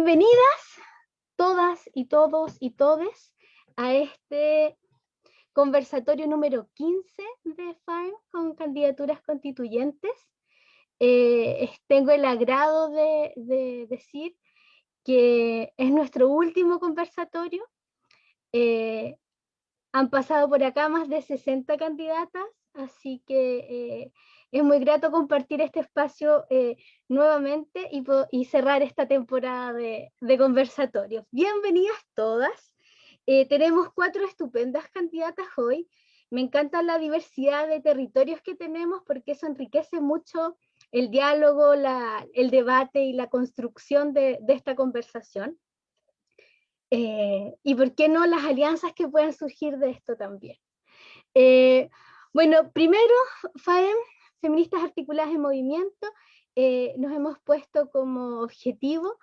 Bienvenidas todas y todos y todes a este conversatorio número 15 de FAEM con candidaturas constituyentes. Tengo el agrado de decir que es nuestro último conversatorio. Han pasado por acá más de 60 candidatas, así que es muy grato compartir este espacio nuevamente y cerrar esta temporada de conversatorios. Bienvenidas todas. Tenemos 4 estupendas candidatas hoy. Me encanta la diversidad de territorios que tenemos porque eso enriquece mucho el diálogo, el debate y la construcción de esta conversación. Y por qué no las alianzas que puedan surgir de esto también. Bueno, primero, FAEM, Feministas Articuladas en Movimiento, nos hemos puesto como objetivo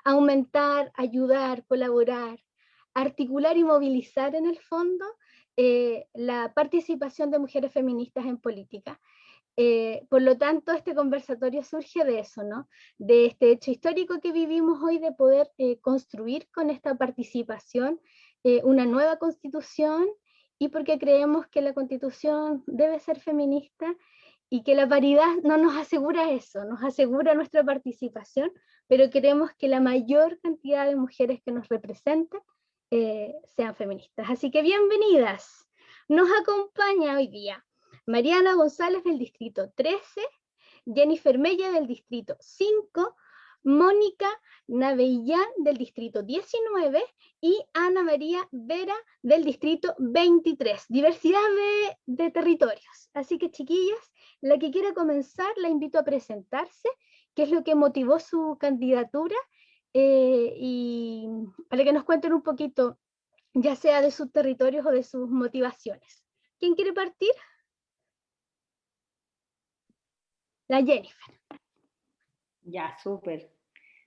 aumentar, ayudar, colaborar, articular y movilizar en el fondo la participación de mujeres feministas en política. Por lo tanto, este conversatorio surge de eso, ¿no? De este hecho histórico que vivimos hoy de poder construir con esta participación una nueva constitución, y porque creemos que la constitución debe ser feminista y que la paridad no nos asegura eso, nos asegura nuestra participación, pero queremos que la mayor cantidad de mujeres que nos representen sean feministas. Así que bienvenidas. Nos acompaña hoy día Mariana González del distrito 13, Jennifer Mella del distrito 5, Mónica Navellán del distrito 19 y Ana María Vera del distrito 23. Diversidad de territorios. Así que, chiquillas, la que quiera comenzar la invito a presentarse, qué es lo que motivó su candidatura, y para que nos cuenten un poquito, ya sea de sus territorios o de sus motivaciones. ¿Quién quiere partir? La Jennifer. Ya, súper.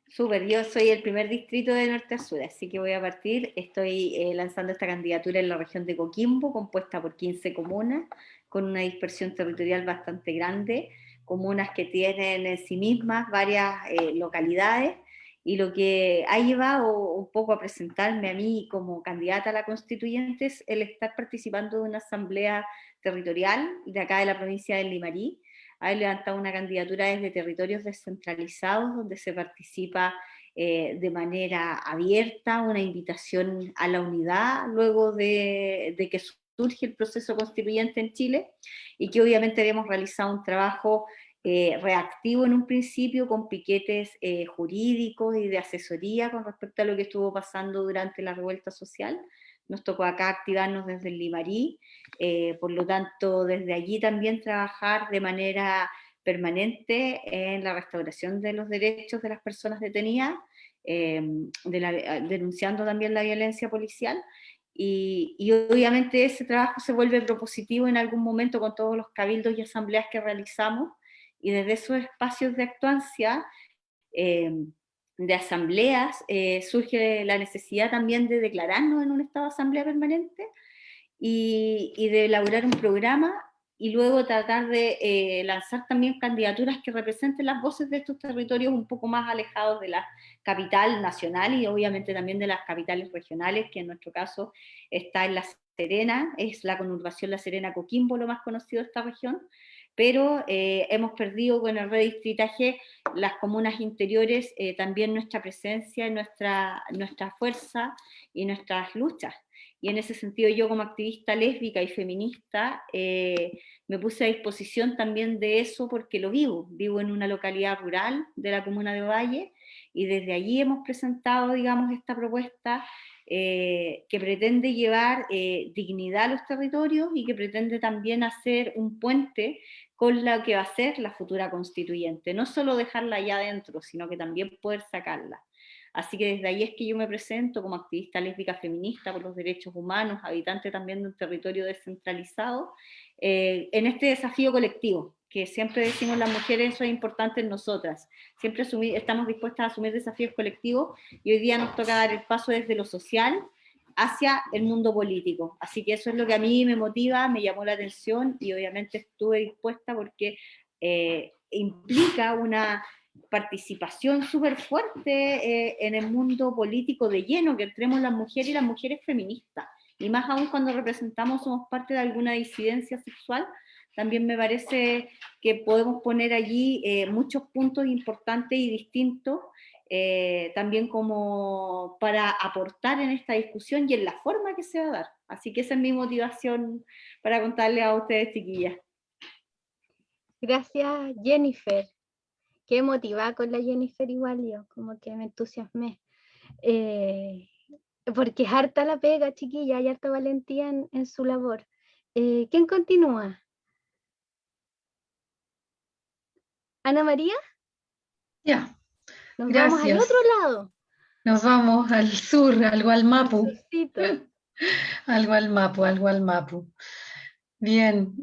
Súper, yo soy el primer distrito de norte a sur, así que voy a partir. Estoy lanzando esta candidatura en la región de Coquimbo, compuesta por 15 comunas, con una dispersión territorial bastante grande, comunas que tienen en sí mismas varias localidades, y lo que ha llevado un poco a presentarme a mí como candidata a la constituyente es el estar participando de una asamblea territorial de acá de la provincia del Limarí. Ha levantado una candidatura desde territorios descentralizados, donde se participa de manera abierta, una invitación a la unidad luego de que surge el proceso constituyente en Chile, y que obviamente habíamos realizado un trabajo reactivo en un principio, con piquetes jurídicos y de asesoría con respecto a lo que estuvo pasando durante la revuelta social. Nos tocó acá activarnos desde el Limarí, por lo tanto desde allí también trabajar de manera permanente en la restauración de los derechos de las personas detenidas, denunciando también la violencia policial, y obviamente ese trabajo se vuelve propositivo en algún momento con todos los cabildos y asambleas que realizamos, y desde esos espacios de actuancia, de asambleas, surge la necesidad también de declararnos en un estado de asamblea permanente y de elaborar un programa, y luego tratar de lanzar también candidaturas que representen las voces de estos territorios un poco más alejados de la capital nacional y obviamente también de las capitales regionales, que en nuestro caso está en La Serena, es la conurbación La Serena-Coquimbo, lo más conocido de esta región, pero hemos perdido con el redistritaje las comunas interiores, también nuestra presencia, nuestra fuerza y nuestras luchas. Y en ese sentido yo, como activista lésbica y feminista, me puse a disposición también de eso, porque lo vivo en una localidad rural de la comuna de Ovalle, y desde allí hemos presentado, digamos, esta propuesta que pretende llevar dignidad a los territorios y que pretende también hacer un puente con la que va a ser la futura constituyente, no solo dejarla allá adentro, sino que también poder sacarla. Así que desde ahí es que yo me presento como activista lésbica feminista por los derechos humanos, habitante también de un territorio descentralizado, en este desafío colectivo, que siempre decimos las mujeres, eso es importante en nosotras, siempre estamos dispuestas a asumir desafíos colectivos, y hoy día nos toca dar el paso desde lo social hacia el mundo político. Así que eso es lo que a mí me motiva, me llamó la atención, y obviamente estuve dispuesta porque implica una participación súper fuerte en el mundo político de lleno, que entremos las mujeres y las mujeres feministas. Y más aún cuando representamos, somos parte de alguna disidencia sexual, también me parece que podemos poner allí muchos puntos importantes y distintos, también como para aportar en esta discusión y en la forma que se va a dar. Así que esa es mi motivación para contarles a ustedes, chiquillas. Gracias, Jennifer. Qué motivada con la Jennifer igual yo, como que me entusiasmé. Porque es harta la pega, chiquilla, hay harta valentía en su labor. ¿Quién continúa? ¿Ana María? Ya, Nos vamos al gracias. otro lado. Nos vamos al sur, algo al Mapu. Surcito. Algo al Mapu. Bien,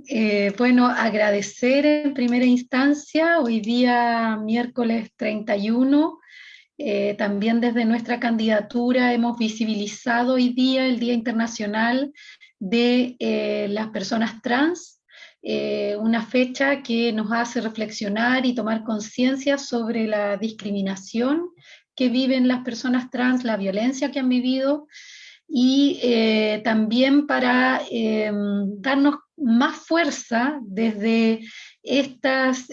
bueno, agradecer en primera instancia, hoy día miércoles 31, también desde nuestra candidatura hemos visibilizado hoy día el Día Internacional de las Personas Trans, una fecha que nos hace reflexionar y tomar conciencia sobre la discriminación que viven las personas trans, la violencia que han vivido, y también para darnos más fuerza desde estas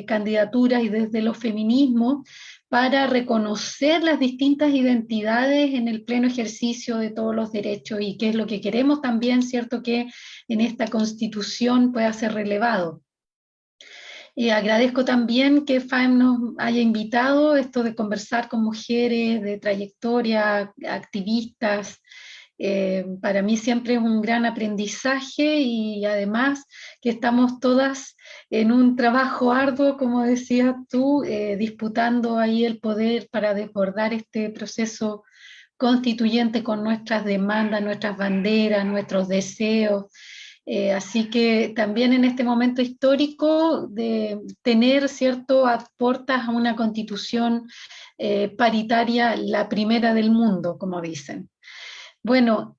candidaturas y desde los feminismos para reconocer las distintas identidades en el pleno ejercicio de todos los derechos y qué es lo que queremos también, ¿cierto?, que en esta Constitución pueda ser relevado. Agradezco también que FAEM nos haya invitado esto de conversar con mujeres de trayectoria, activistas. Para mí siempre es un gran aprendizaje y además que estamos todas en un trabajo arduo, como decías tú, disputando ahí el poder para desbordar este proceso constituyente con nuestras demandas, nuestras banderas, nuestros deseos. Así que también en este momento histórico de tener, ¿cierto?, aportas a una constitución paritaria, la primera del mundo, como dicen. Bueno,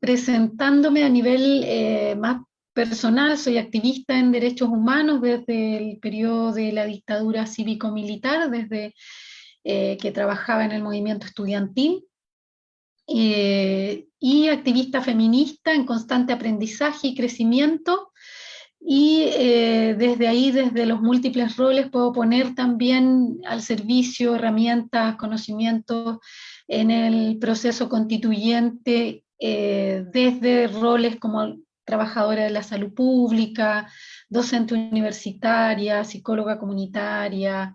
presentándome a nivel más personal, soy activista en derechos humanos desde el periodo de la dictadura cívico-militar, desde que trabajaba en el movimiento estudiantil. Y activista feminista en constante aprendizaje y crecimiento, y desde ahí, desde los múltiples roles, puedo poner también al servicio herramientas, conocimientos en el proceso constituyente, desde roles como trabajadora de la salud pública, docente universitaria, psicóloga comunitaria.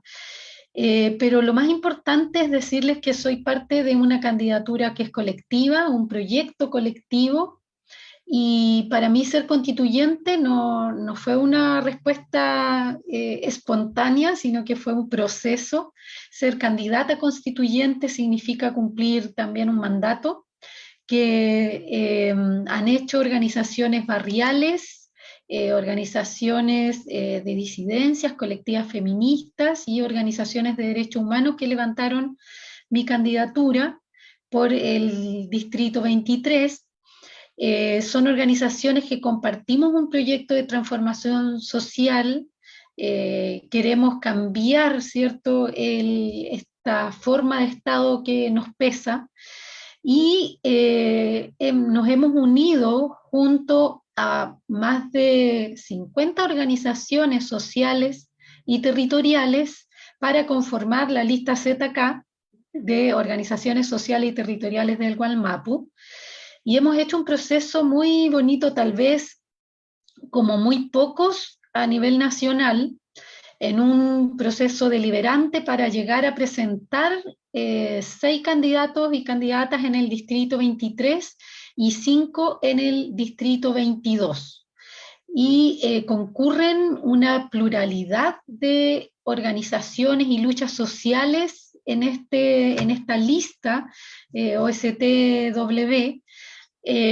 Pero lo más importante es decirles que soy parte de una candidatura que es colectiva, un proyecto colectivo, y para mí ser constituyente no fue una respuesta espontánea, sino que fue un proceso. Ser candidata constituyente significa cumplir también un mandato que han hecho organizaciones barriales, organizaciones de disidencias, colectivas feministas y organizaciones de derechos humanos que levantaron mi candidatura por el Distrito 23. Son organizaciones que compartimos un proyecto de transformación social, queremos cambiar, ¿cierto?, esta forma de Estado que nos pesa, y nos hemos unido junto a más de 50 organizaciones sociales y territoriales para conformar la lista ZK de organizaciones sociales y territoriales del Gualmapu, y hemos hecho un proceso muy bonito, tal vez como muy pocos a nivel nacional, en un proceso deliberante para llegar a presentar 6 candidatos y candidatas en el Distrito 23 y 5 en el Distrito 22. Y concurren una pluralidad de organizaciones y luchas sociales en esta lista OSTW.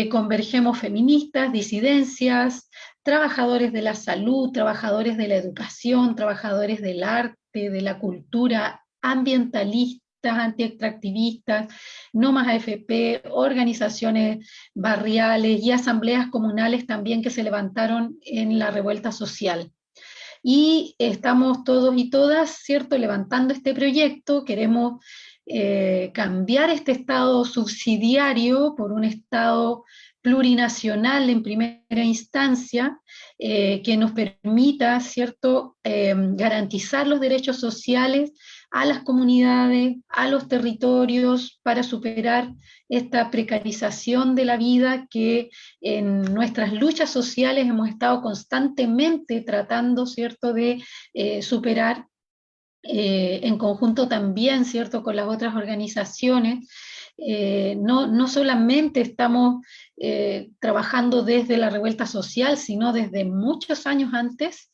Convergemos feministas, disidencias, trabajadores de la salud, trabajadores de la educación, trabajadores del arte, de la cultura, ambientalistas, antiextractivistas, no más AFP, organizaciones barriales y asambleas comunales también que se levantaron en la revuelta social. y estamos todos y todas, ¿cierto?, levantando este proyecto. Queremos cambiar este Estado subsidiario por un Estado plurinacional en primera instancia, que nos permita, ¿cierto?, garantizar los derechos sociales a las comunidades, a los territorios, para superar esta precarización de la vida que en nuestras luchas sociales hemos estado constantemente tratando, ¿cierto?, de superar, en conjunto también, ¿cierto?, con las otras organizaciones. No solamente estamos trabajando desde la revuelta social, sino desde muchos años antes,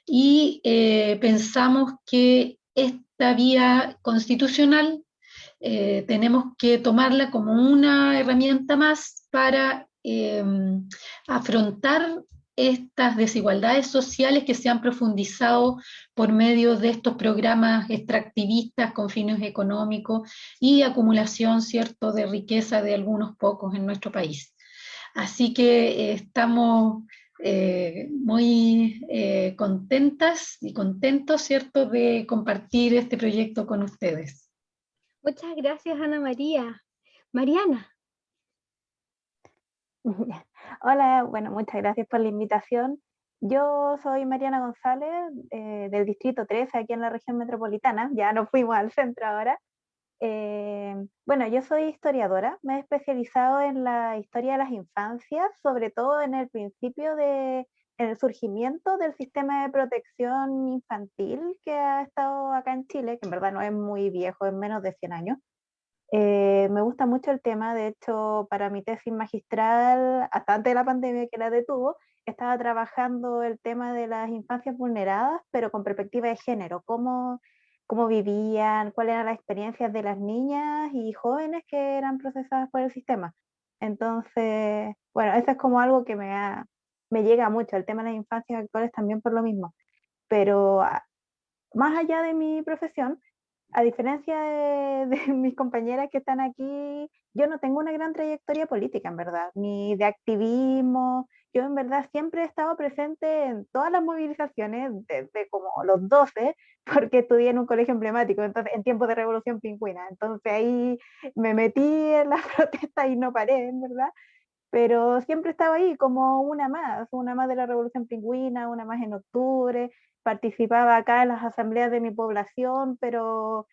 y pensamos que esta vía constitucional tenemos que tomarla como una herramienta más para afrontar estas desigualdades sociales que se han profundizado por medio de estos programas extractivistas con fines económicos y acumulación, ¿cierto?, de riqueza de algunos pocos en nuestro país. Así que estamos muy contentas y contentos, ¿cierto?, de compartir este proyecto con ustedes. Muchas gracias, Ana María. Mariana. Hola, bueno, muchas gracias por la invitación. Yo soy Mariana González, del Distrito 13, aquí en la región metropolitana. Ya nos fuimos al centro ahora. Bueno, yo soy historiadora, me he especializado en la historia de las infancias, sobre todo en el principio en el surgimiento del sistema de protección infantil que ha estado acá en Chile, que en verdad no es muy viejo, es menos de 100 años. Me gusta mucho el tema, de hecho, para mi tesis magistral, hasta antes de la pandemia que la detuvo, estaba trabajando el tema de las infancias vulneradas, pero con perspectiva de género, cómo vivían, cuáles eran las experiencias de las niñas y jóvenes que eran procesadas por el sistema. Entonces, bueno, eso es como algo que me llega mucho, el tema de las infancias actuales también por lo mismo. Pero más allá de mi profesión, a diferencia de mis compañeras que están aquí, yo no tengo una gran trayectoria política, en verdad, ni de activismo. Yo, en verdad, siempre he estado presente en todas las movilizaciones, desde como los 12, porque estudié en un colegio emblemático, entonces, en tiempos de Revolución Pingüina. Entonces, ahí me metí en las protestas y no paré, en verdad. Pero siempre estaba ahí como una más de la Revolución Pingüina, una más en octubre. Participaba acá en las asambleas de mi población, pero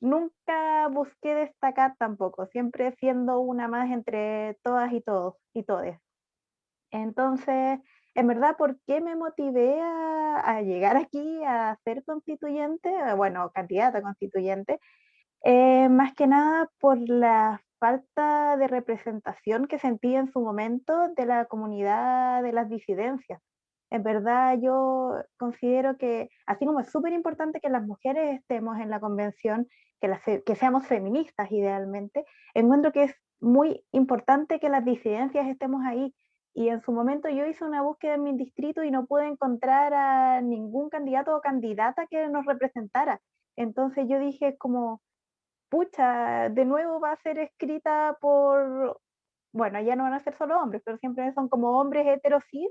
nunca busqué destacar tampoco, siempre siendo una más entre todas y todos y todes. Entonces, en verdad, ¿por qué me motivé a llegar aquí a ser constituyente? Bueno, candidata a constituyente. Más que nada por la falta de representación que sentí en su momento de la comunidad de las disidencias. En verdad, yo considero que, así como es súper importante que las mujeres estemos en la convención, que seamos feministas idealmente, encuentro que es muy importante que las disidencias estemos ahí. Y en su momento yo hice una búsqueda en mi distrito y no pude encontrar a ningún candidato o candidata que nos representara. Entonces yo dije como, pucha, de nuevo va a ser escrita por, bueno, ya no van a ser solo hombres, pero siempre son como hombres heterosis.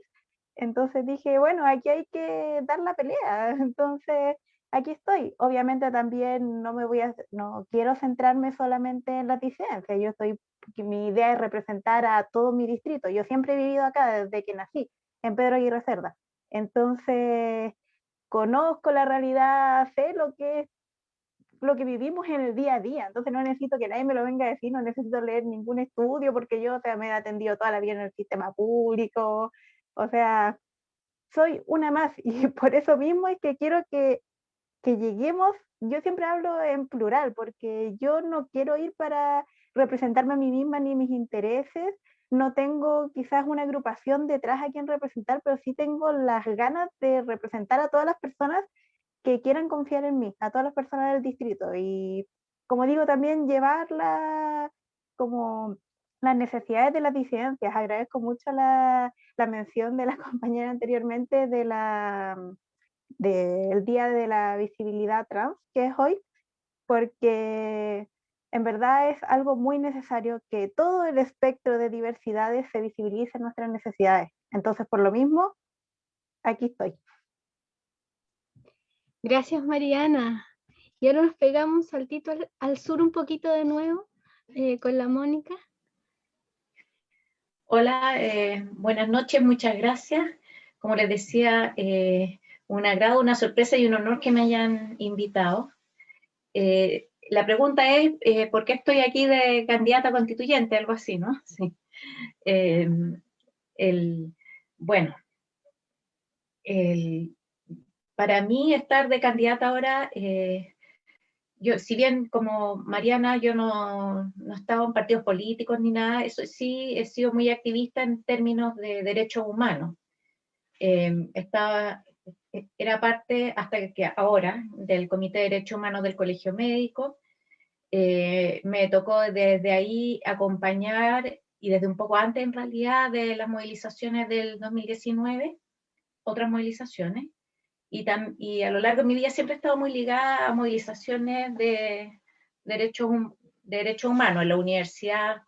Entonces dije, bueno, aquí hay que dar la pelea. Entonces, aquí estoy. Obviamente también no quiero centrarme solamente en la disidencia. Mi idea es representar a todo mi distrito. Yo siempre he vivido acá desde que nací, en Pedro Aguirre Cerda. Entonces, conozco la realidad, sé lo que vivimos en el día a día, entonces no necesito que nadie me lo venga a decir, no necesito leer ningún estudio porque yo, o sea, me he atendido toda la vida en el sistema público, o sea, soy una más y por eso mismo es que quiero que lleguemos, yo siempre hablo en plural porque yo no quiero ir para representarme a mí misma ni mis intereses, no tengo quizás una agrupación detrás a quien representar, pero sí tengo las ganas de representar a todas las personas que quieran confiar en mí, a todas las personas del distrito. Y como digo, también llevarla como las necesidades de las disidencias. Agradezco mucho la mención de la compañera anteriormente del Día de la Visibilidad Trans, que es hoy, porque en verdad es algo muy necesario que todo el espectro de diversidades se visibilice en nuestras necesidades. Entonces, por lo mismo, aquí estoy. Gracias, Mariana. Y ahora nos pegamos un saltito al sur un poquito de nuevo con la Mónica. Hola, buenas noches, muchas gracias. Como les decía, un agrado, una sorpresa y un honor que me hayan invitado. La pregunta es, ¿por qué estoy aquí de candidata constituyente? Algo así, ¿no? Sí. Bueno, para mí estar de candidata ahora, yo, si bien como Mariana yo no estaba en partidos políticos ni nada, eso sí he sido muy activista en términos de derechos humanos. Era parte, hasta que ahora, del Comité de Derechos Humanos del Colegio Médico. Me tocó desde ahí acompañar, y desde un poco antes en realidad, de las movilizaciones del 2019, otras movilizaciones, y a lo largo de mi vida siempre he estado muy ligada a movilizaciones de derechos humanos en la universidad,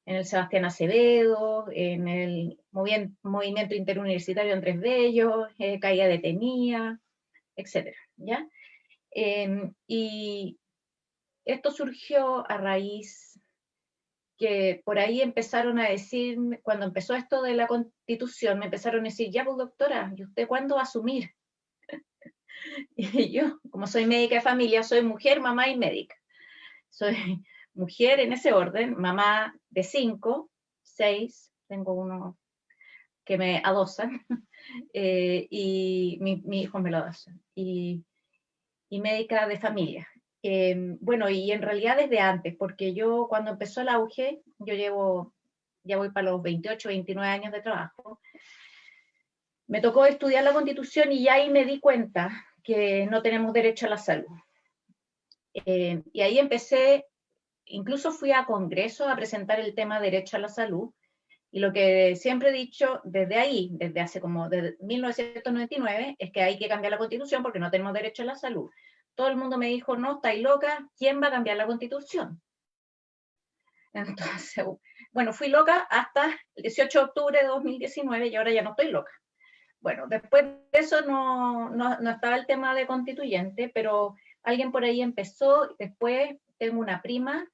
en el Sebastián Acevedo, en el movimiento interuniversitario Andrés Bello, Caída Detenida, etc. ¿Ya? Y esto surgió a raíz que por ahí empezaron a decir, cuando empezó esto de la Constitución, me empezaron a decir, ya pues doctora, ¿y usted cuándo va a asumir? Y yo, como soy médica de familia, soy mujer, mamá y médica. Soy mujer en ese orden, mamá de 5, 6, tengo uno que me adosan, y mi hijo me lo adosan, y médica de familia. Bueno, y en realidad desde antes, porque yo cuando empezó el auge, ya voy para los 28, 29 años de trabajo, me tocó estudiar la Constitución y ya ahí me di cuenta que no tenemos derecho a la salud. Y ahí empecé, incluso fui a Congreso a presentar el tema derecho a la salud, y lo que siempre he dicho desde ahí, desde hace como desde 1999, es que hay que cambiar la Constitución porque no tenemos derecho a la salud. Todo el mundo me dijo, no, estáis loca, ¿quién va a cambiar la Constitución? Entonces, bueno, fui loca hasta el 18 de octubre de 2019 y ahora ya no estoy loca. Bueno, después de eso no estaba el tema de constituyente, pero alguien por ahí empezó. Después tengo una prima,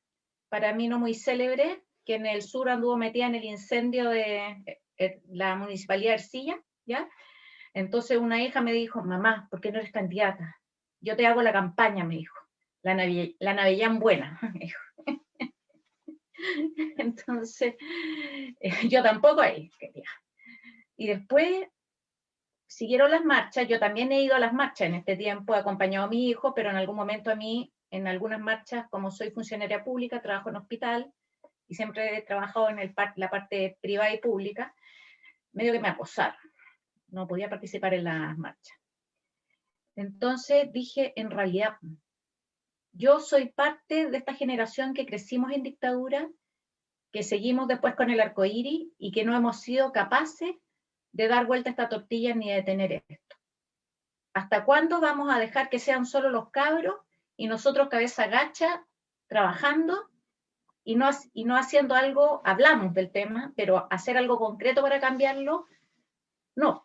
para mí no muy célebre, que en el sur anduvo metida en el incendio de la municipalidad de Ercilla, ¿ya? Entonces una hija me dijo, mamá, ¿por qué no eres candidata? Yo te hago la campaña, me dijo. La Navellán buena, me dijo. Entonces, yo tampoco ahí quería. Y después siguieron las marchas, yo también he ido a las marchas en este tiempo, he acompañado a mi hijo, pero en algún momento a mí, en algunas marchas, como soy funcionaria pública, trabajo en hospital, y siempre he trabajado en la parte privada y pública, medio que me acosaron, no podía participar en las marchas. Entonces dije, en realidad, yo soy parte de esta generación que crecimos en dictadura, que seguimos después con el arcoíris y que no hemos sido capaces de dar vuelta a esta tortilla ni de detener esto. ¿Hasta cuándo vamos a dejar que sean solo los cabros y nosotros cabeza gacha trabajando y no haciendo algo? Hablamos del tema, pero hacer algo concreto para cambiarlo, no.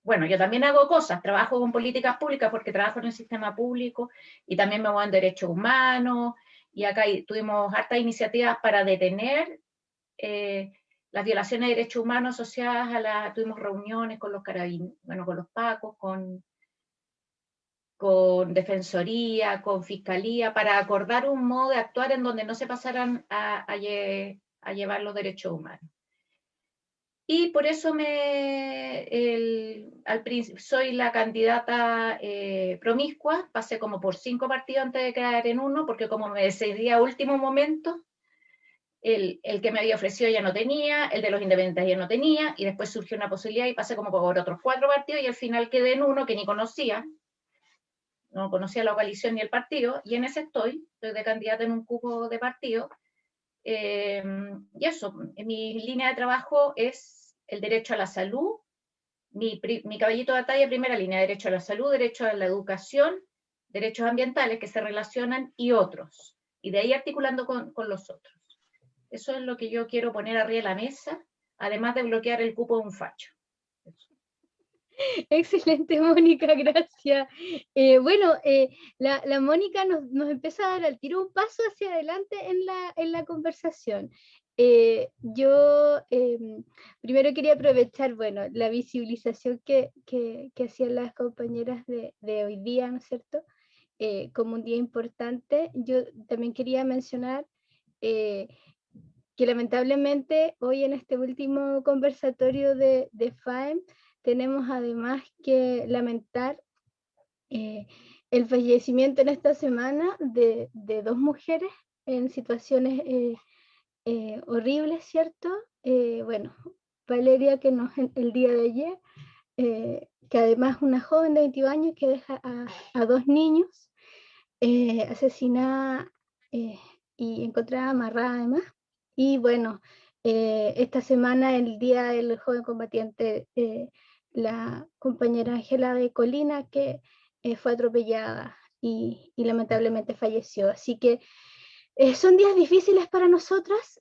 Bueno, yo también hago cosas, trabajo con políticas públicas porque trabajo en el sistema público y también me voy en derechos humanos, y acá tuvimos hartas iniciativas para detener las violaciones de derechos humanos asociadas tuvimos reuniones con los carabineros, bueno, con los pacos, con defensoría, con fiscalía, para acordar un modo de actuar en donde no se pasaran a llevar los derechos humanos. Y por eso soy la candidata promiscua, pasé como por 5 partidos antes de quedar en uno, porque como me decidí a último momento, el que me había ofrecido ya no tenía, el de los independientes ya no tenía, y después surgió una posibilidad y pasé como por otros 4 partidos, y al final quedé en uno que ni conocía, no conocía la coalición ni el partido, y en ese estoy de candidata en un cupo de partido. Y eso, mi línea de trabajo es el derecho a la salud, mi caballito de batalla, primera línea, derecho a la salud, derecho a la educación, derechos ambientales que se relacionan y otros, y de ahí articulando con los otros. Eso es lo que yo quiero poner arriba de la mesa, además de bloquear el cupo de un facho. Excelente, Mónica, gracias. Bueno, la Mónica nos empieza a dar al tiro un paso hacia adelante en la conversación. Yo primero quería aprovechar, bueno, la visibilización que hacían las compañeras de hoy día, ¿no es cierto? Como un día importante. Yo también quería mencionar que lamentablemente hoy en este último conversatorio de FAEM tenemos además que lamentar el fallecimiento en esta semana de dos mujeres en situaciones horribles, ¿cierto? Bueno, Valeria, que el día de ayer, que además una joven de 22 años que deja a dos niños asesinada y encontrada amarrada además. Y bueno, esta semana, el Día del Joven Combatiente, la compañera Ángela de Colina, que fue atropellada y lamentablemente falleció. Así que son días difíciles para nosotras,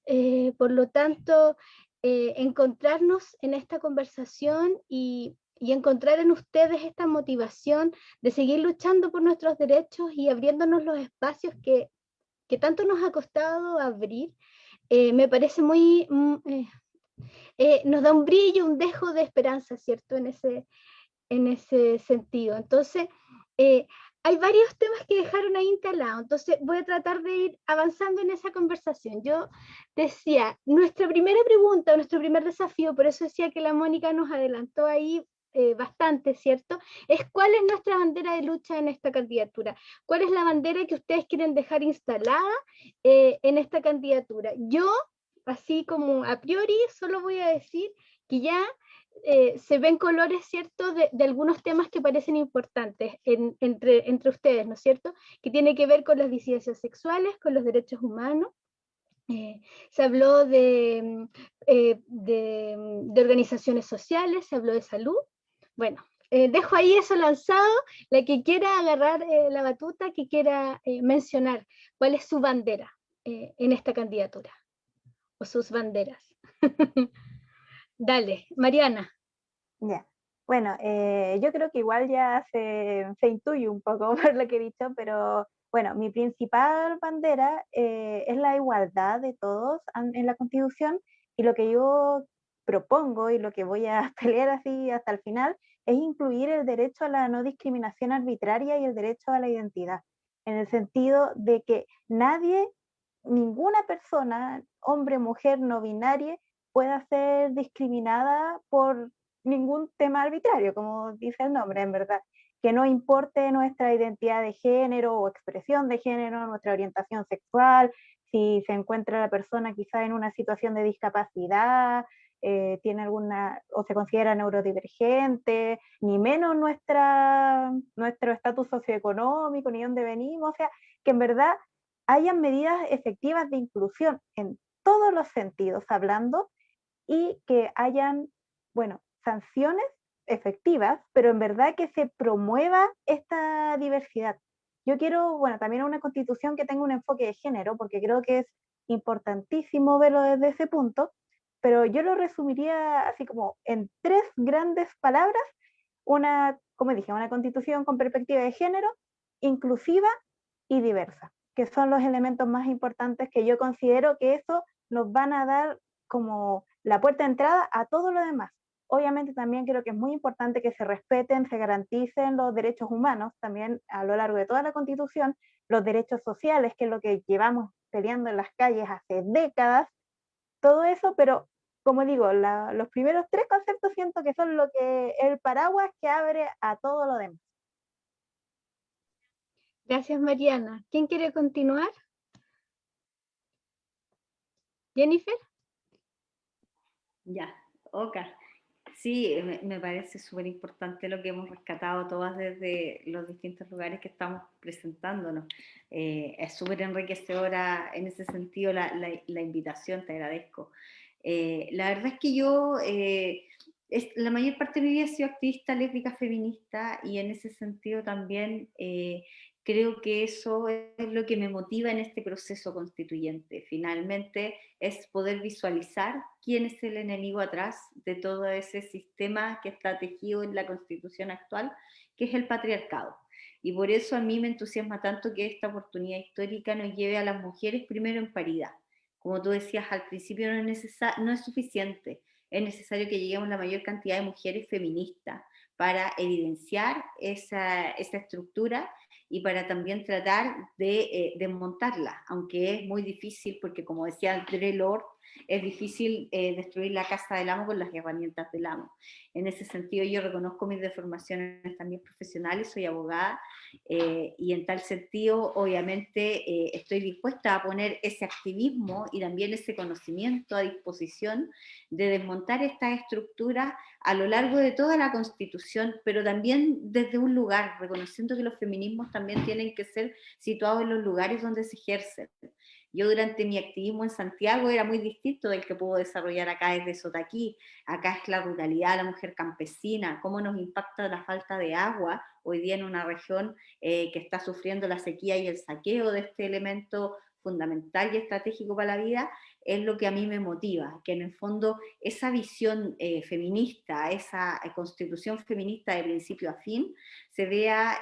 por lo tanto, encontrarnos en esta conversación y encontrar en ustedes esta motivación de seguir luchando por nuestros derechos y abriéndonos los espacios que tanto nos ha costado abrir, me parece muy, nos da un brillo, un dejo de esperanza, ¿cierto? En ese sentido. Entonces, hay varios temas que dejaron ahí instalados, entonces voy a tratar de ir avanzando en esa conversación. Yo decía, nuestra primera pregunta, nuestro primer desafío, por eso decía que la Mónica nos adelantó ahí bastante, ¿cierto? Es cuál es nuestra bandera de lucha en esta candidatura, cuál es la bandera que ustedes quieren dejar instalada en esta candidatura. Yo, así como a priori, solo voy a decir que ya se ven colores, ¿cierto?, de algunos temas que parecen importantes entre ustedes, ¿no es cierto?, que tiene que ver con las disidencias sexuales, con los derechos humanos. Se habló de organizaciones sociales, se habló de salud. Bueno, dejo ahí eso lanzado, la que quiera agarrar la batuta, que quiera mencionar cuál es su bandera en esta candidatura, o sus banderas. Dale, Mariana. Ya. Bueno, yo creo que igual ya se intuye un poco por lo que he dicho, pero bueno, mi principal bandera es la igualdad de todos en la Constitución, y lo que yo propongo y lo que voy a pelear así hasta el final es incluir el derecho a la no discriminación arbitraria y el derecho a la identidad, en el sentido de que nadie, ninguna persona, hombre, mujer, no binaria, pueda ser discriminada por ningún tema arbitrario, como dice el nombre, en verdad. Que no importe nuestra identidad de género o expresión de género, nuestra orientación sexual, si se encuentra la persona quizá en una situación de discapacidad, tiene alguna, o se considera neurodivergente, ni menos nuestro estatus socioeconómico, ni dónde venimos, o sea, que en verdad hayan medidas efectivas de inclusión en todos los sentidos hablando, y que hayan, bueno, sanciones efectivas, pero en verdad que se promueva esta diversidad. Yo quiero, bueno, también una constitución que tenga un enfoque de género, porque creo que es importantísimo verlo desde ese punto, pero yo lo resumiría así como en tres grandes palabras: una, como dije, una constitución con perspectiva de género, inclusiva y diversa, que son los elementos más importantes que yo considero que eso nos van a dar como la puerta de entrada a todo lo demás. Obviamente también creo que es muy importante que se respeten, se garanticen los derechos humanos también a lo largo de toda la Constitución, los derechos sociales, que es lo que llevamos peleando en las calles hace décadas, todo eso, pero como digo, los primeros tres conceptos siento que son lo que el paraguas que abre a todo lo demás. Gracias, Mariana. ¿Quién quiere continuar? ¿Jennifer? Ya, Oka. Sí, me parece súper importante lo que hemos rescatado todas desde los distintos lugares que estamos presentándonos. Es súper enriquecedora en ese sentido la invitación, te agradezco. La verdad es que yo, la mayor parte de mi vida he sido activista lésbica feminista, y en ese sentido también creo que eso es lo que me motiva en este proceso constituyente. Finalmente es poder visualizar quién es el enemigo atrás de todo ese sistema que está tejido en la Constitución actual, que es el patriarcado. Y por eso a mí me entusiasma tanto que esta oportunidad histórica nos lleve a las mujeres primero en paridad. Como tú decías al principio, no es suficiente. Es necesario que lleguemos a la mayor cantidad de mujeres feministas para evidenciar esa estructura y para también tratar de desmontarla, aunque es muy difícil porque, como decía André Lord, es difícil destruir la casa del amo con las herramientas del amo. En ese sentido yo reconozco mis deformaciones también profesionales, soy abogada, y en tal sentido obviamente estoy dispuesta a poner ese activismo y también ese conocimiento a disposición de desmontar estas estructuras a lo largo de toda la Constitución, pero también desde un lugar, reconociendo que los feminismos también tienen que ser situados en los lugares donde se ejercen. Yo durante mi activismo en Santiago era muy distinto del que puedo desarrollar acá desde Sotaquí. Acá es la ruralidad, la mujer campesina, cómo nos impacta la falta de agua hoy día en una región que está sufriendo la sequía y el saqueo de este elemento fundamental y estratégico para la vida, es lo que a mí me motiva, que en el fondo esa visión feminista, esa constitución feminista de principio a fin, se vea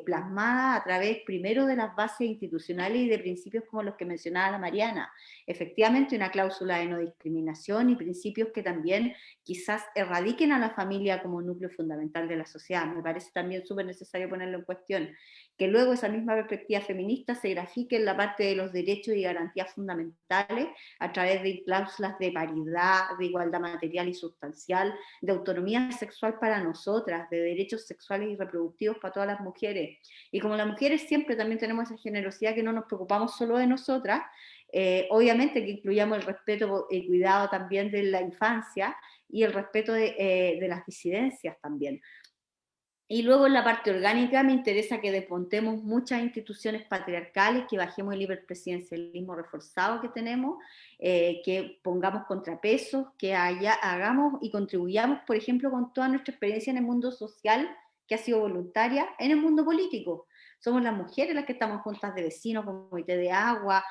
plasmada a través primero de las bases institucionales y de principios como los que mencionaba la Mariana. Efectivamente, una cláusula de no discriminación y principios que también quizás erradiquen a la familia como núcleo fundamental de la sociedad. Me parece también súper necesario ponerlo en cuestión. Que luego esa misma perspectiva feminista se grafique en la parte de los derechos y garantías fundamentales a través de cláusulas de paridad, de igualdad material y sustancial, de autonomía sexual para nosotras, de derechos sexuales y reproductivos para todas las mujeres. Y como las mujeres siempre también tenemos esa generosidad que no nos preocupamos solo de nosotras, obviamente que incluyamos el respeto y cuidado también de la infancia y el respeto de las disidencias también. Y luego en la parte orgánica me interesa que desmontemos muchas instituciones patriarcales, que bajemos el hiperpresidencialismo reforzado que tenemos, que pongamos contrapesos, que hagamos y contribuyamos, por ejemplo, con toda nuestra experiencia en el mundo social, que ha sido voluntaria, en el mundo político. Somos las mujeres las que estamos juntas de vecinos, comité de agua,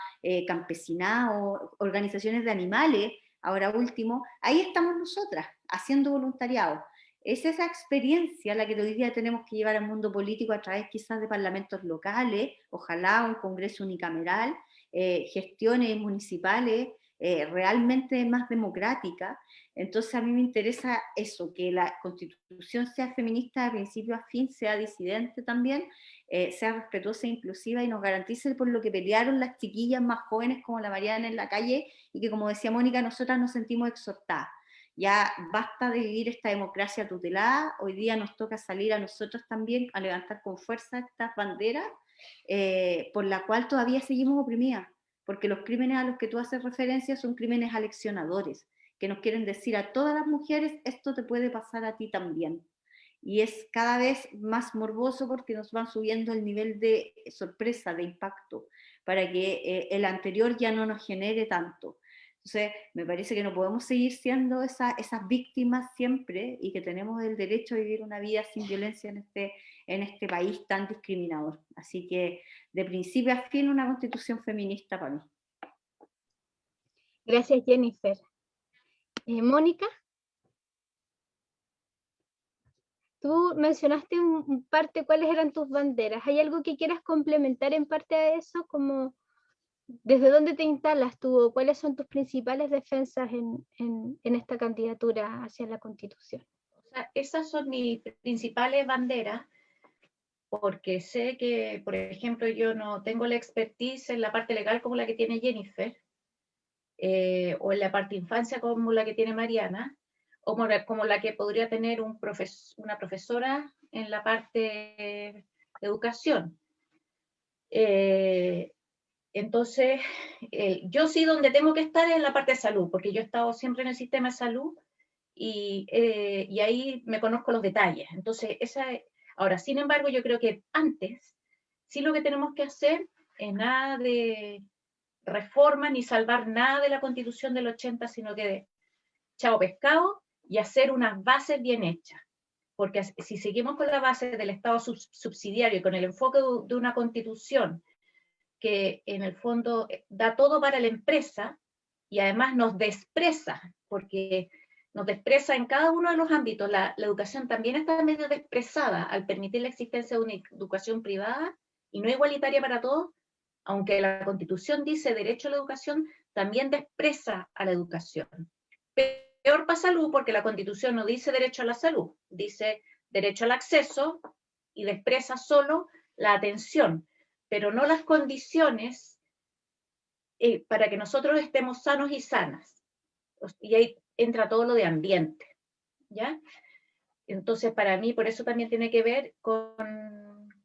campesinado, organizaciones de animales, ahora último, ahí estamos nosotras, haciendo voluntariado. Es esa experiencia la que hoy día tenemos que llevar al mundo político a través quizás de parlamentos locales, ojalá un congreso unicameral, gestiones municipales realmente más democráticas. Entonces a mí me interesa eso, que la Constitución sea feminista de principio a fin, sea disidente también, sea respetuosa e inclusiva y nos garantice por lo que pelearon las chiquillas más jóvenes como la Mariana en la calle y que, como decía Mónica, nosotras nos sentimos exhortadas. Ya basta de vivir esta democracia tutelada, hoy día nos toca salir a nosotros también a levantar con fuerza estas banderas por la cual todavía seguimos oprimidas, porque los crímenes a los que tú haces referencia son crímenes aleccionadores, que nos quieren decir a todas las mujeres, esto te puede pasar a ti también. Y es cada vez más morboso porque nos van subiendo el nivel de sorpresa, de impacto, para que el anterior ya no nos genere tanto. Entonces, me parece que no podemos seguir siendo esas víctimas siempre y que tenemos el derecho a vivir una vida sin violencia en este país tan discriminador. Así que, de principio a fin, una constitución feminista para mí. Gracias, Jennifer. Mónica, tú mencionaste en parte cuáles eran tus banderas. ¿Hay algo que quieras complementar en parte a eso? Como ¿desde dónde te instalas tú? ¿Cuáles son tus principales defensas en esta candidatura hacia la Constitución? O sea, esas son mis principales banderas, porque sé que, por ejemplo, yo no tengo la expertise en la parte legal como la que tiene Jennifer, o en la parte infancia como la que tiene Mariana, o como la que podría tener una profesora en la parte de educación. Entonces, yo sí donde tengo que estar es en la parte de salud, porque yo he estado siempre en el sistema de salud y ahí me conozco los detalles. Entonces, ahora, sin embargo, yo creo que antes, sí lo que tenemos que hacer es nada de reforma ni salvar nada de la Constitución del 80, sino que de chao pescado y hacer unas bases bien hechas. porque si seguimos con la base del Estado subsidiario y con el enfoque de una constitución que en el fondo da todo para la empresa y además nos despreza, porque nos despreza en cada uno de los ámbitos. La educación también está medio desprezada al permitir la existencia de una educación privada y no igualitaria para todos, aunque la Constitución dice derecho a la educación, también despreza a la educación. Peor para salud, porque la Constitución no dice derecho a la salud, dice derecho al acceso y despreza solo la atención, pero no las condiciones para que nosotros estemos sanos y sanas. Y ahí entra todo lo de ambiente, ¿ya? Entonces, para mí, por eso también tiene que ver con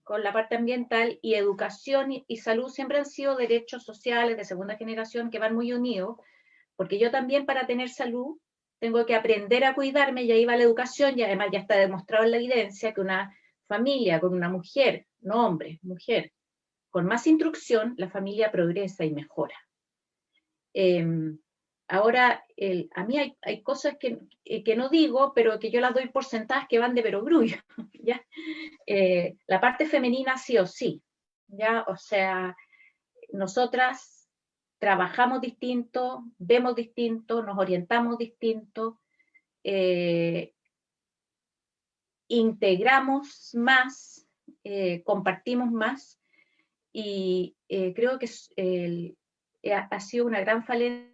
la parte ambiental, y educación y salud siempre han sido derechos sociales de segunda generación que van muy unidos, porque yo también para tener salud tengo que aprender a cuidarme, y ahí va la educación, y además ya está demostrado en la evidencia que una familia con una mujer, no hombre, mujer, con más instrucción, la familia progresa y mejora. Ahora, a mí hay cosas que no digo, pero que yo las doy por sentadas que van de perogrullo, ¿ya? La parte femenina sí o sí, ¿ya? O sea, nosotras trabajamos distinto, vemos distinto, nos orientamos distinto, integramos más, compartimos más, y creo que ha sido una gran falencia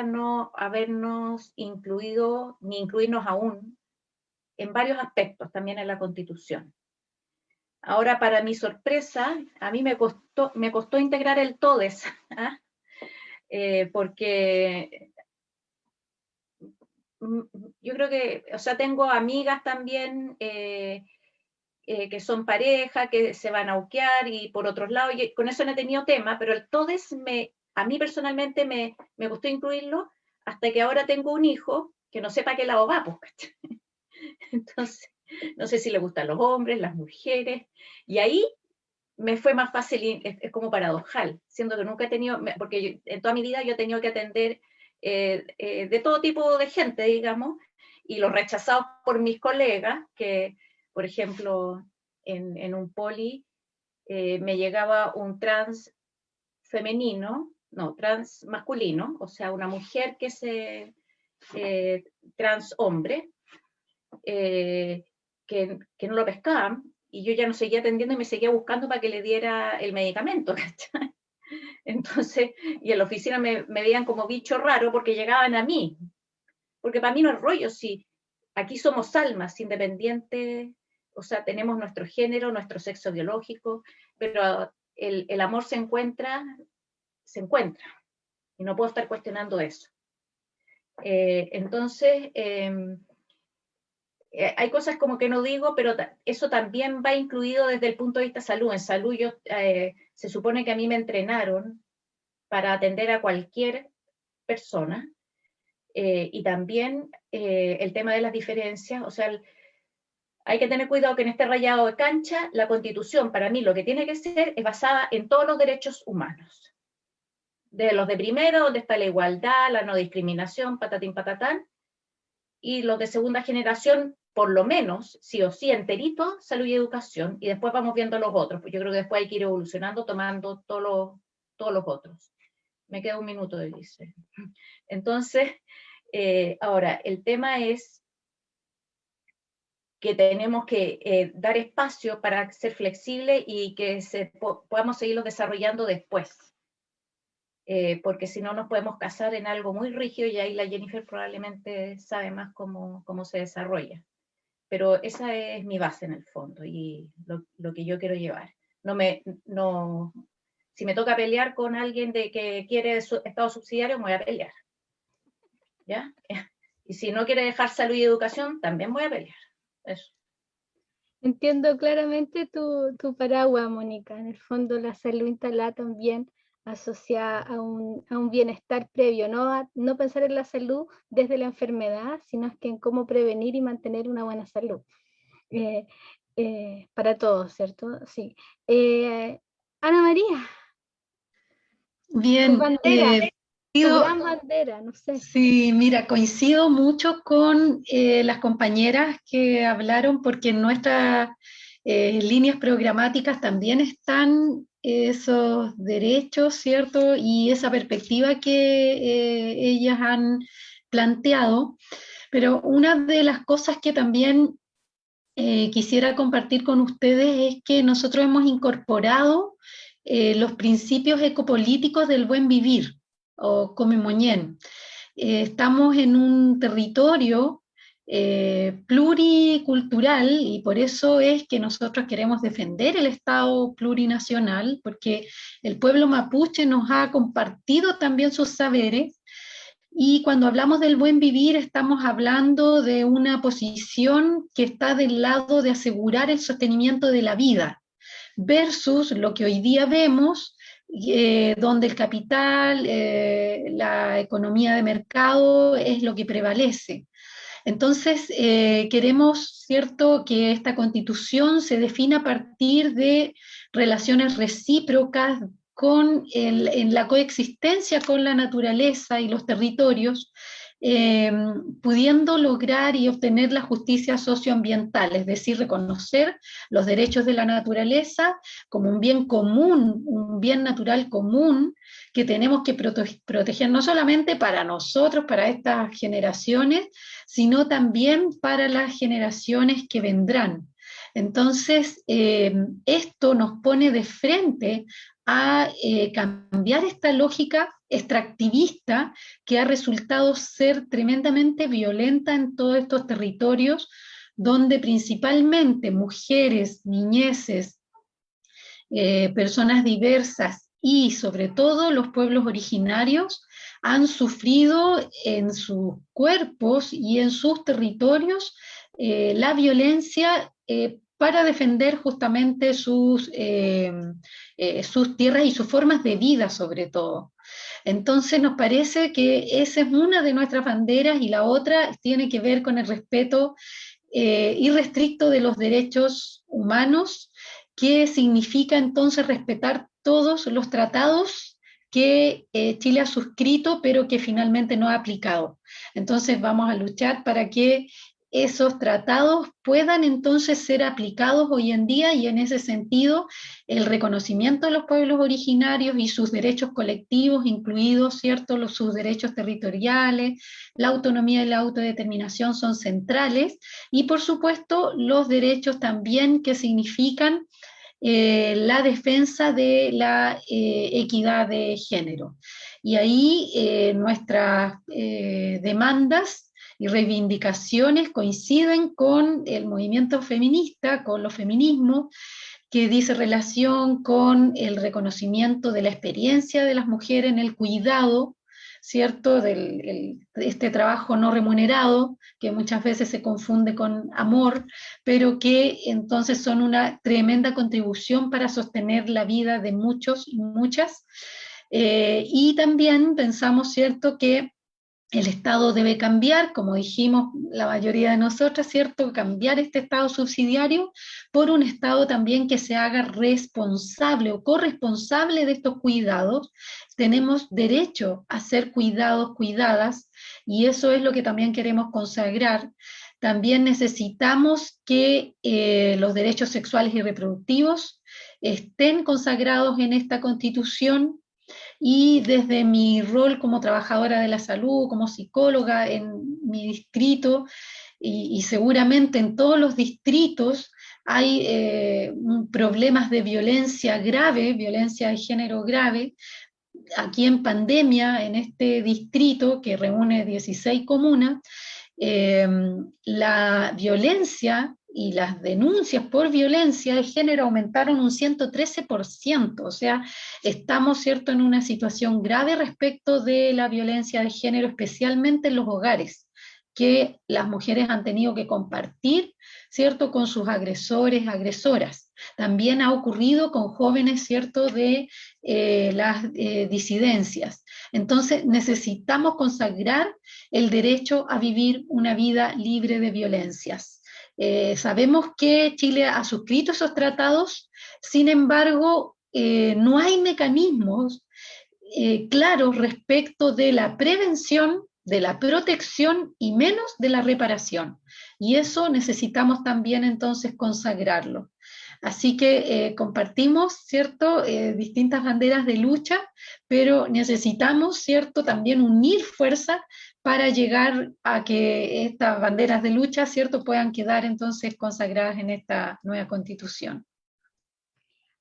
no habernos incluido, ni incluirnos aún, en varios aspectos, también en la Constitución. Ahora, para mi sorpresa, a mí me costó integrar el TODES, ¿ah? Porque yo creo que, o sea, tengo amigas también que son pareja, que se van a uquear, y por otros lados, y con eso no he tenido tema, pero el TODES a mí personalmente me gustó incluirlo, hasta que ahora tengo un hijo que no sepa qué lado va, pues. Entonces, no sé si le gustan los hombres, las mujeres, y ahí me fue más fácil, es como paradojal, siendo que nunca he tenido, porque en toda mi vida yo he tenido que atender de todo tipo de gente, digamos, y los rechazados por mis colegas, que, por ejemplo, en un poli me llegaba un trans femenino, no, trans masculino, o sea, una mujer que se trans hombre, que no lo pescaban, y yo ya no seguía atendiendo y me seguía buscando para que le diera el medicamento, ¿cachai? Entonces, y en la oficina me veían como bicho raro porque llegaban a mí, porque para mí no es rollo, si aquí somos almas independientes, o sea, tenemos nuestro género, nuestro sexo biológico, pero el amor se encuentra, y no puedo estar cuestionando eso. Entonces, hay cosas como que no digo, pero eso también va incluido desde el punto de vista salud. En salud se supone que a mí me entrenaron para atender a cualquier persona, y también el tema de las diferencias, o sea, hay que tener cuidado que en este rayado de cancha, la Constitución, para mí, lo que tiene que ser es basada en todos los derechos humanos. De los de primero, donde está la igualdad, la no discriminación, patatín patatán, y los de segunda generación, por lo menos, sí o sí, enterito, salud y educación, y después vamos viendo los otros, pues yo creo que después hay que ir evolucionando, tomando todos los otros. Me queda un minuto, dice. Entonces, ahora, el tema es que tenemos que dar espacio para ser flexibles y que podamos seguirlos desarrollando después. Porque si no nos podemos casar en algo muy rígido, y ahí la Jennifer probablemente sabe más cómo se desarrolla. Pero esa es mi base en el fondo, y lo que yo quiero llevar. Si me toca pelear con alguien que quiere Estado subsidiario, me voy a pelear, ¿ya? Y si no quiere dejar salud y educación, también voy a pelear. Eso. Entiendo claramente tu paraguas, Mónica. En el fondo, la salud instalada también asociada a un bienestar previo, no pensar en la salud desde la enfermedad, sino que en cómo prevenir y mantener una buena salud. Para todos, ¿cierto? Sí. Ana María. Bien, gran bandera, no sé. Sí, mira, coincido mucho con las compañeras que hablaron, porque en nuestras líneas programáticas también están esos derechos, ¿cierto? Y esa perspectiva que ellas han planteado. Pero una de las cosas que también quisiera compartir con ustedes es que nosotros hemos incorporado los principios ecopolíticos del buen vivir, o Comimogén. Estamos en un territorio pluricultural, y por eso es que nosotros queremos defender el Estado plurinacional, porque el pueblo mapuche nos ha compartido también sus saberes. Y cuando hablamos del buen vivir, estamos hablando de una posición que está del lado de asegurar el sostenimiento de la vida, versus lo que hoy día vemos, donde el capital, la economía de mercado es lo que prevalece. Entonces, queremos, ¿cierto?, que esta constitución se defina a partir de relaciones recíprocas en la coexistencia con la naturaleza y los territorios, pudiendo lograr y obtener la justicia socioambiental, es decir, reconocer los derechos de la naturaleza como un bien común, un bien natural común, que tenemos que proteger no solamente para nosotros, para estas generaciones, sino también para las generaciones que vendrán. Entonces, esto nos pone de frente a cambiar esta lógica extractivista que ha resultado ser tremendamente violenta en todos estos territorios, donde principalmente mujeres, niñeces, personas diversas y sobre todo los pueblos originarios han sufrido en sus cuerpos y en sus territorios la violencia para defender justamente sus tierras y sus formas de vida sobre todo. Entonces nos parece que esa es una de nuestras banderas, y la otra tiene que ver con el respeto irrestricto de los derechos humanos, que significa entonces respetar todos los tratados que Chile ha suscrito, pero que finalmente no ha aplicado. Entonces vamos a luchar para que esos tratados puedan entonces ser aplicados hoy en día, y en ese sentido el reconocimiento de los pueblos originarios y sus derechos colectivos, incluidos, ¿cierto?, sus derechos territoriales, la autonomía y la autodeterminación son centrales, y por supuesto los derechos también que significan la defensa de la equidad de género. Y ahí nuestras demandas y reivindicaciones coinciden con el movimiento feminista, con los feminismos, que dice relación con el reconocimiento de la experiencia de las mujeres en el cuidado, ¿cierto?, este trabajo no remunerado, que muchas veces se confunde con amor, pero que entonces son una tremenda contribución para sostener la vida de muchos y muchas. Y también pensamos, ¿cierto?, que el Estado debe cambiar, como dijimos la mayoría de nosotras, ¿cierto?, cambiar este Estado subsidiario por un Estado también que se haga responsable o corresponsable de estos cuidados. Tenemos derecho a ser cuidados, cuidadas, y eso es lo que también queremos consagrar. También necesitamos que los derechos sexuales y reproductivos estén consagrados en esta Constitución. Y desde mi rol como trabajadora de la salud, como psicóloga en mi distrito, y seguramente en todos los distritos, hay problemas de violencia grave, violencia de género grave. Aquí en pandemia, en este distrito que reúne 16 comunas, la violencia y las denuncias por violencia de género aumentaron un 113%, o sea, estamos, ¿cierto?, en una situación grave respecto de la violencia de género, especialmente en los hogares, que las mujeres han tenido que compartir, ¿cierto?, con sus agresores, agresoras. También ha ocurrido con jóvenes, ¿cierto?, de las disidencias. Entonces necesitamos consagrar el derecho a vivir una vida libre de violencias. Sabemos que Chile ha suscrito esos tratados, sin embargo, no hay mecanismos claros respecto de la prevención, de la protección y menos de la reparación. Y eso necesitamos también entonces consagrarlo. Así que compartimos, ¿cierto?, distintas banderas de lucha, pero necesitamos, ¿cierto?, también unir fuerzas para llegar a que estas banderas de lucha, ¿cierto?, puedan quedar entonces consagradas en esta nueva Constitución.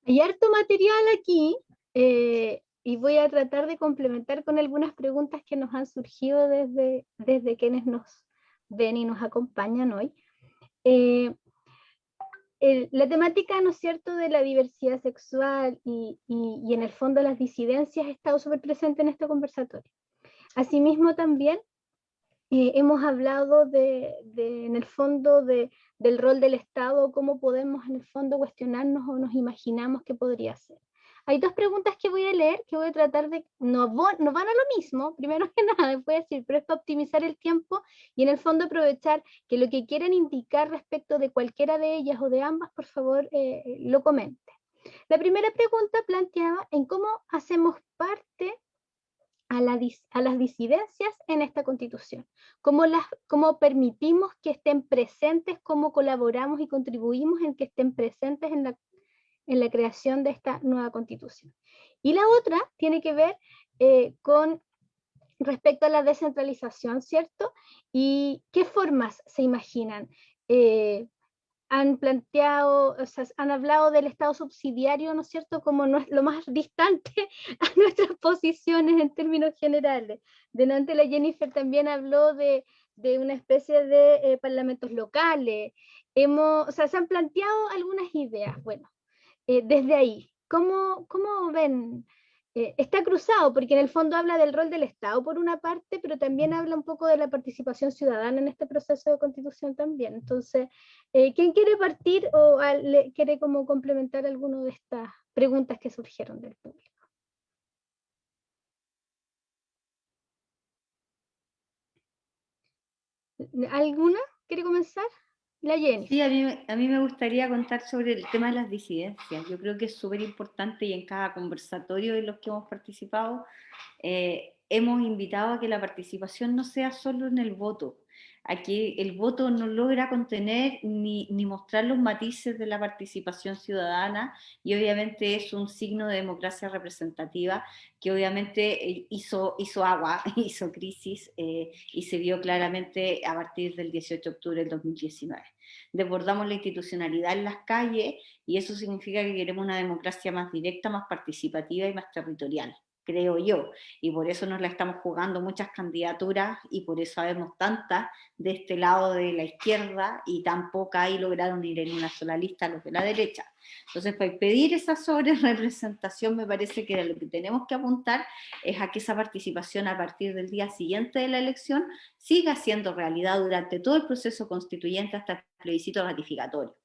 Hay harto material aquí, y voy a tratar de complementar con algunas preguntas que nos han surgido desde quienes nos ven y nos acompañan hoy. La temática, ¿no es cierto?, de la diversidad sexual y en el fondo las disidencias ha estado súper presente en este conversatorio. Asimismo también hemos hablado en el fondo del rol del Estado, cómo podemos en el fondo cuestionarnos o nos imaginamos que podría ser. Hay dos preguntas que voy a leer, que voy a tratar de, no van a lo mismo, primero que nada, voy a decir, pero es para optimizar el tiempo y en el fondo aprovechar que lo que quieran indicar respecto de cualquiera de ellas o de ambas, por favor, lo comenten. La primera pregunta planteaba en cómo hacemos parte a las disidencias en esta Constitución, cómo permitimos que estén presentes, cómo colaboramos y contribuimos en que estén presentes en la creación de esta nueva Constitución. Y la otra tiene que ver con respecto a la descentralización, ¿cierto? Y qué formas se imaginan. Han planteado, o sea, han hablado del Estado subsidiario, ¿no es cierto?, como no es lo más distante a nuestras posiciones en términos generales. Delante la Jennifer también habló de una especie de parlamentos locales. O sea, se han planteado algunas ideas. Bueno, desde ahí, ¿cómo ven? Está cruzado, porque en el fondo habla del rol del Estado por una parte, pero también habla un poco de la participación ciudadana en este proceso de constitución también. Entonces, ¿quién quiere partir o quiere como complementar alguna de estas preguntas que surgieron del público? ¿Alguna quiere comenzar? La Jenny. Sí, a mí me gustaría contar sobre el tema de las disidencias. Yo creo que es súper importante y en cada conversatorio en los que hemos participado hemos invitado a que la participación no sea solo en el voto. Aquí el voto no logra contener ni mostrar los matices de la participación ciudadana y obviamente es un signo de democracia representativa que obviamente hizo agua, hizo crisis y se vio claramente a partir del 18 de octubre del 2019. Desbordamos la institucionalidad en las calles y eso significa que queremos una democracia más directa, más participativa y más territorial, creo yo, y por eso nos la estamos jugando muchas candidaturas y por eso sabemos tantas de este lado de la izquierda y tan pocas ahí lograron ir en una sola lista los de la derecha. Entonces, para pedir esa sobrerepresentación me parece que lo que tenemos que apuntar es a que esa participación a partir del día siguiente de la elección siga siendo realidad durante todo el proceso constituyente hasta el plebiscito ratificatorio.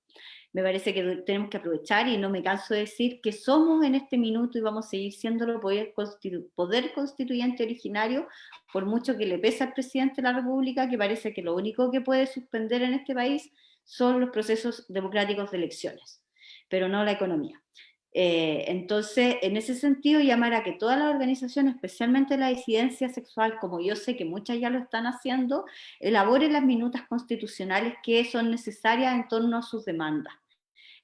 Me parece que tenemos que aprovechar, y no me canso de decir, que somos en este minuto y vamos a seguir siéndolo poder constituyente originario, por mucho que le pese al presidente de la República, que parece que lo único que puede suspender en este país son los procesos democráticos de elecciones, pero no la economía. Entonces, en ese sentido, llamar a que todas las organizaciones, especialmente la disidencia sexual, como yo sé que muchas ya lo están haciendo, elaboren las minutas constitucionales que son necesarias en torno a sus demandas.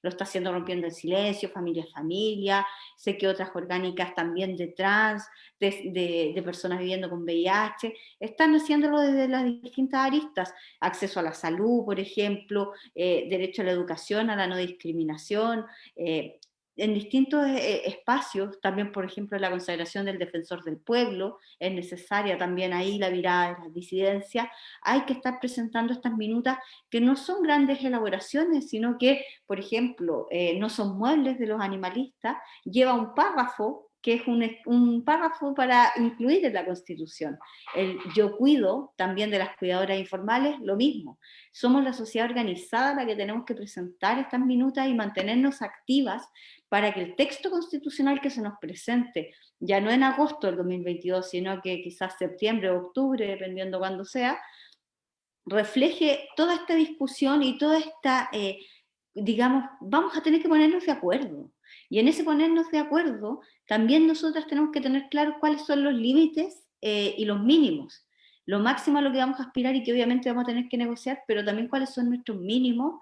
Lo está haciendo Rompiendo el Silencio, Familia Familia, sé que otras orgánicas también de trans, de personas viviendo con VIH, están haciéndolo desde las distintas aristas, acceso a la salud, por ejemplo, derecho a la educación, a la no discriminación, en distintos espacios, también por ejemplo la consagración del defensor del pueblo, es necesaria también ahí la mirada de las disidencias, hay que estar presentando estas minutas que no son grandes elaboraciones, sino que, por ejemplo, no son muebles de los animalistas, lleva un párrafo que es un párrafo para incluir en la Constitución. El yo cuido, también de las cuidadoras informales, lo mismo. Somos la sociedad organizada la que tenemos que presentar estas minutas y mantenernos activas para que el texto constitucional que se nos presente, ya no en agosto del 2022, sino que quizás septiembre o octubre, dependiendo cuándo sea, refleje toda esta discusión y toda esta, digamos, vamos a tener que ponernos de acuerdo. Y en ese ponernos de acuerdo, también nosotras tenemos que tener claro cuáles son los límites y los mínimos. Lo máximo a lo que vamos a aspirar y que obviamente vamos a tener que negociar, pero también cuáles son nuestros mínimos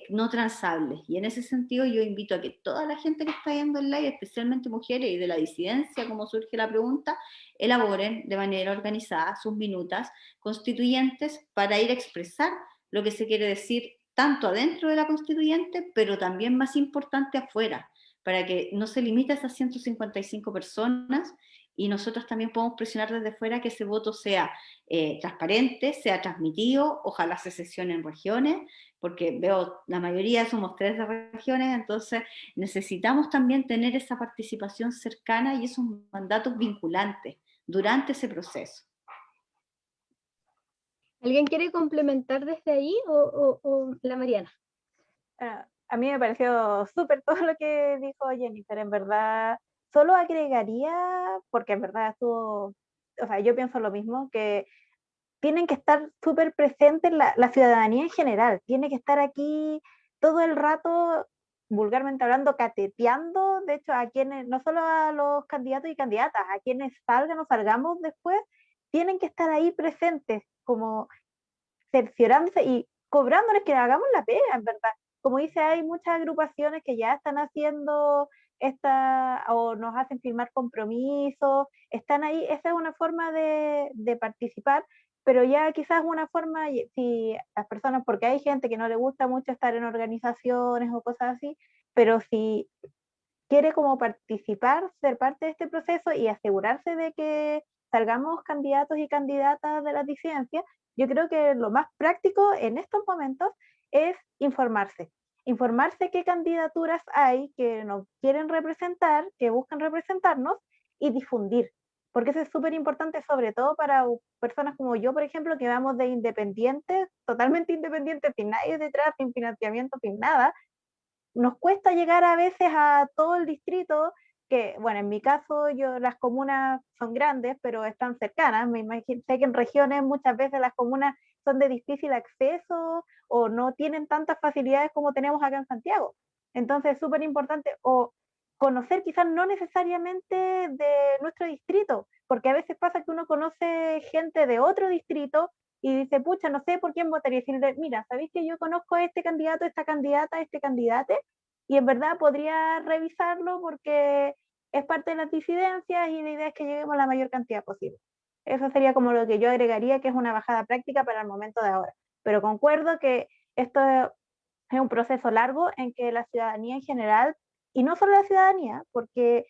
no transables. Y en ese sentido yo invito a que toda la gente que está viendo el live, especialmente mujeres y de la disidencia, como surge la pregunta, elaboren de manera organizada sus minutas constituyentes para ir a expresar lo que se quiere decir tanto adentro de la constituyente, pero también más importante afuera, para que no se limite a esas 155 personas y nosotros también podemos presionar desde fuera que ese voto sea transparente, sea transmitido, ojalá se sesione en regiones, porque veo la mayoría somos 3 de regiones, entonces necesitamos también tener esa participación cercana y esos mandatos vinculantes durante ese proceso. ¿Alguien quiere complementar desde ahí o la Mariana? A mí me pareció súper todo lo que dijo Jennifer, en verdad. Solo agregaría, porque en verdad estuvo, o sea, yo pienso lo mismo, que tienen que estar súper presentes la ciudadanía en general, tiene que estar aquí todo el rato, vulgarmente hablando, cateteando, de hecho, a quienes, no solo a los candidatos y candidatas, a quienes salgan o salgamos después, tienen que estar ahí presentes, como cerciorándose y cobrándoles que hagamos la pega, en verdad. Como dice, hay muchas agrupaciones que ya están haciendo o nos hacen firmar compromisos, están ahí, esa es una forma de participar, pero ya quizás una forma, si las personas, porque hay gente que no le gusta mucho estar en organizaciones o cosas así, pero si quiere como participar, ser parte de este proceso y asegurarse de que salgamos candidatos y candidatas de las disidencias, yo creo que lo más práctico en estos momentos es informarse. Informarse qué candidaturas hay que nos quieren representar, que buscan representarnos y difundir. Porque eso es súper importante, sobre todo para personas como yo, por ejemplo, que vamos de independientes, totalmente independientes, sin nadie detrás, sin financiamiento, sin nada. Nos cuesta llegar a veces a todo el distrito, que, bueno, en mi caso, las comunas son grandes, pero están cercanas. Me imagino, sé que en regiones muchas veces las comunas son de difícil acceso o no tienen tantas facilidades como tenemos acá en Santiago. Entonces es súper importante o conocer quizás no necesariamente de nuestro distrito, porque a veces pasa que uno conoce gente de otro distrito y dice, pucha, no sé por quién votaría. Y decirle, mira, ¿sabéis que yo conozco a este candidato, esta candidata, este candidate? Y en verdad podría revisarlo porque es parte de las disidencias y la idea es que lleguemos a la mayor cantidad posible. Eso sería como lo que yo agregaría, que es una bajada práctica para el momento de ahora. Pero concuerdo que esto es un proceso largo en que la ciudadanía en general, y no solo la ciudadanía, porque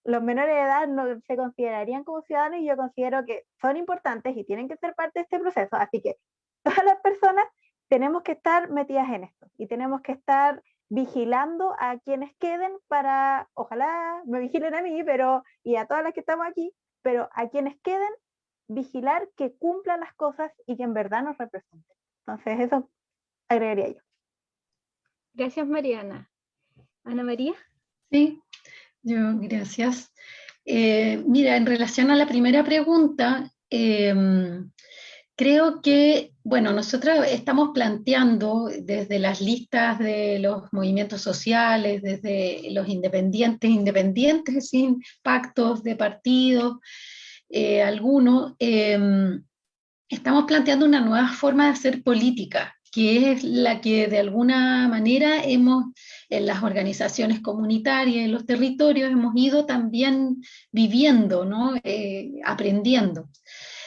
los menores de edad no se considerarían como ciudadanos y yo considero que son importantes y tienen que ser parte de este proceso. Así que todas las personas tenemos que estar metidas en esto y tenemos que estar vigilando a quienes queden para, ojalá me vigilen a mí, y a todas las que estamos aquí, pero a quienes queden, vigilar que cumplan las cosas y que en verdad nos representen. Entonces eso agregaría yo. Gracias, Mariana. Ana María. Sí, gracias. Mira, en relación a la primera pregunta, creo que, bueno, nosotros estamos planteando desde las listas de los movimientos sociales, desde los independientes sin pactos de partidos, algunos, estamos planteando una nueva forma de hacer política, que es la que de alguna manera en las organizaciones comunitarias, en los territorios, hemos ido también viviendo, ¿no? Aprendiendo.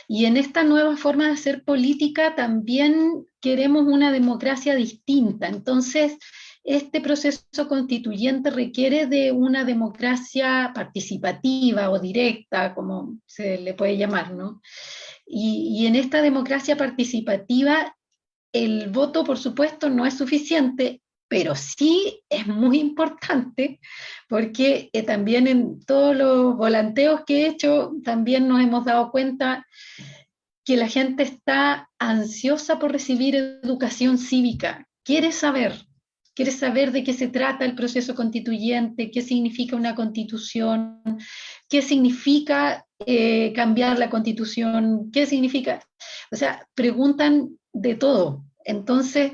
Y en esta nueva forma de hacer política también queremos una democracia distinta. Entonces, este proceso constituyente requiere de una democracia participativa o directa, como se le puede llamar, ¿no? Y en esta democracia participativa, el voto, por supuesto, no es suficiente, pero sí es muy importante, porque también en todos los volanteos que he hecho, también nos hemos dado cuenta que la gente está ansiosa por recibir educación cívica, quiere saber de qué se trata el proceso constituyente, qué significa una constitución, qué significa cambiar la constitución, qué significa, o sea, preguntan de todo. Entonces,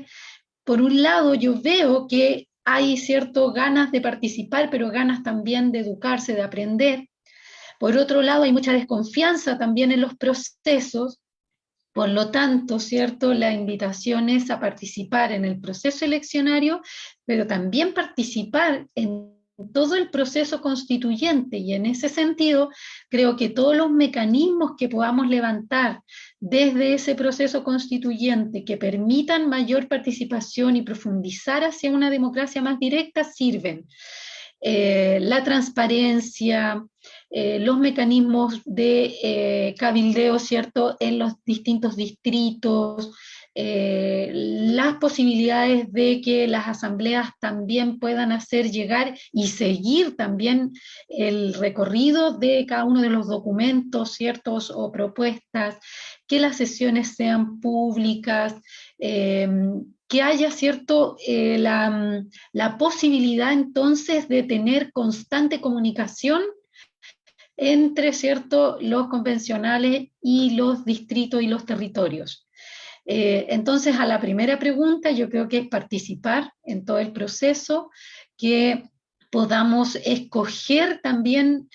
por un lado, yo veo que hay cierto ganas de participar, pero ganas también de educarse, de aprender. Por otro lado, hay mucha desconfianza también en los procesos. Por lo tanto, ¿cierto? La invitación es a participar en el proceso eleccionario, pero también participar en todo el proceso constituyente, y en ese sentido creo que todos los mecanismos que podamos levantar desde ese proceso constituyente que permitan mayor participación y profundizar hacia una democracia más directa sirven. La transparencia, los mecanismos de cabildeo, ¿cierto?, en los distintos distritos, las posibilidades de que las asambleas también puedan hacer llegar y seguir también el recorrido de cada uno de los documentos, ¿ciertos?, o propuestas, que las sesiones sean públicas, que haya, ¿cierto?, la posibilidad entonces de tener constante comunicación entre, ¿cierto?, los convencionales y los distritos y los territorios. Entonces, a la primera pregunta, yo creo que es participar en todo el proceso, que podamos escoger también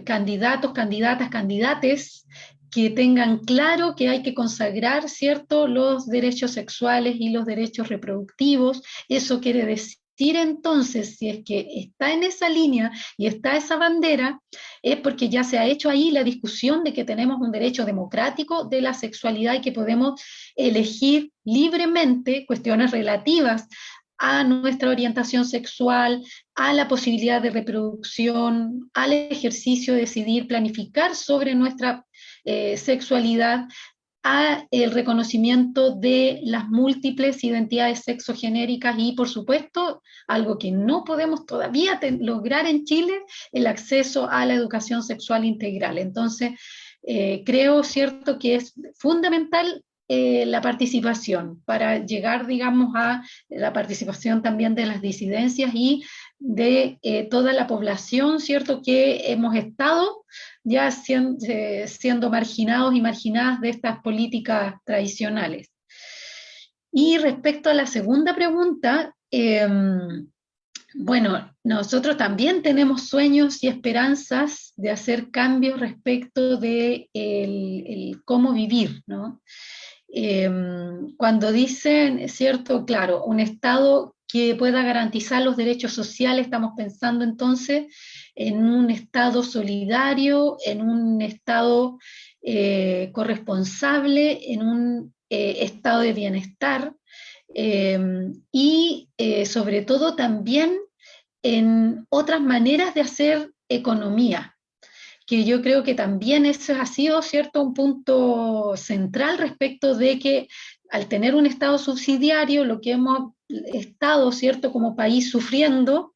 candidatos, candidatas, candidates que tengan claro que hay que consagrar, ¿cierto?, los derechos sexuales y los derechos reproductivos. Eso quiere decir entonces, si es que está en esa línea y está esa bandera, es porque ya se ha hecho ahí la discusión de que tenemos un derecho democrático de la sexualidad y que podemos elegir libremente cuestiones relativas a nuestra orientación sexual, a la posibilidad de reproducción, al ejercicio de decidir, planificar sobre nuestra sexualidad, a el reconocimiento de las múltiples identidades sexogenéricas y, por supuesto, algo que no podemos todavía lograr en Chile, el acceso a la educación sexual integral. Entonces, creo, ¿cierto?, que es fundamental la participación para llegar, digamos, a la participación también de las disidencias y de toda la población, ¿cierto?, que hemos estado ya siendo marginados y marginadas de estas políticas tradicionales. Y respecto a la segunda pregunta, bueno, nosotros también tenemos sueños y esperanzas de hacer cambios respecto de el cómo vivir, ¿no? Cuando dicen, ¿cierto?, claro, un Estado que pueda garantizar los derechos sociales, estamos pensando entonces en un Estado solidario, en un Estado corresponsable, en un estado de bienestar, y sobre todo también en otras maneras de hacer economía, que yo creo que también ese ha sido, ¿cierto?, un punto central respecto de que al tener un Estado subsidiario, lo que hemos estado, ¿cierto?, como país sufriendo,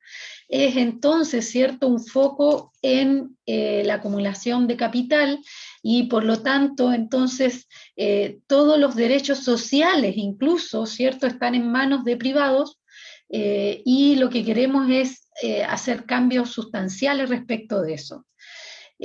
es entonces, ¿cierto?, un foco en la acumulación de capital y por lo tanto, entonces, todos los derechos sociales incluso, ¿cierto?, están en manos de privados y lo que queremos es hacer cambios sustanciales respecto de eso.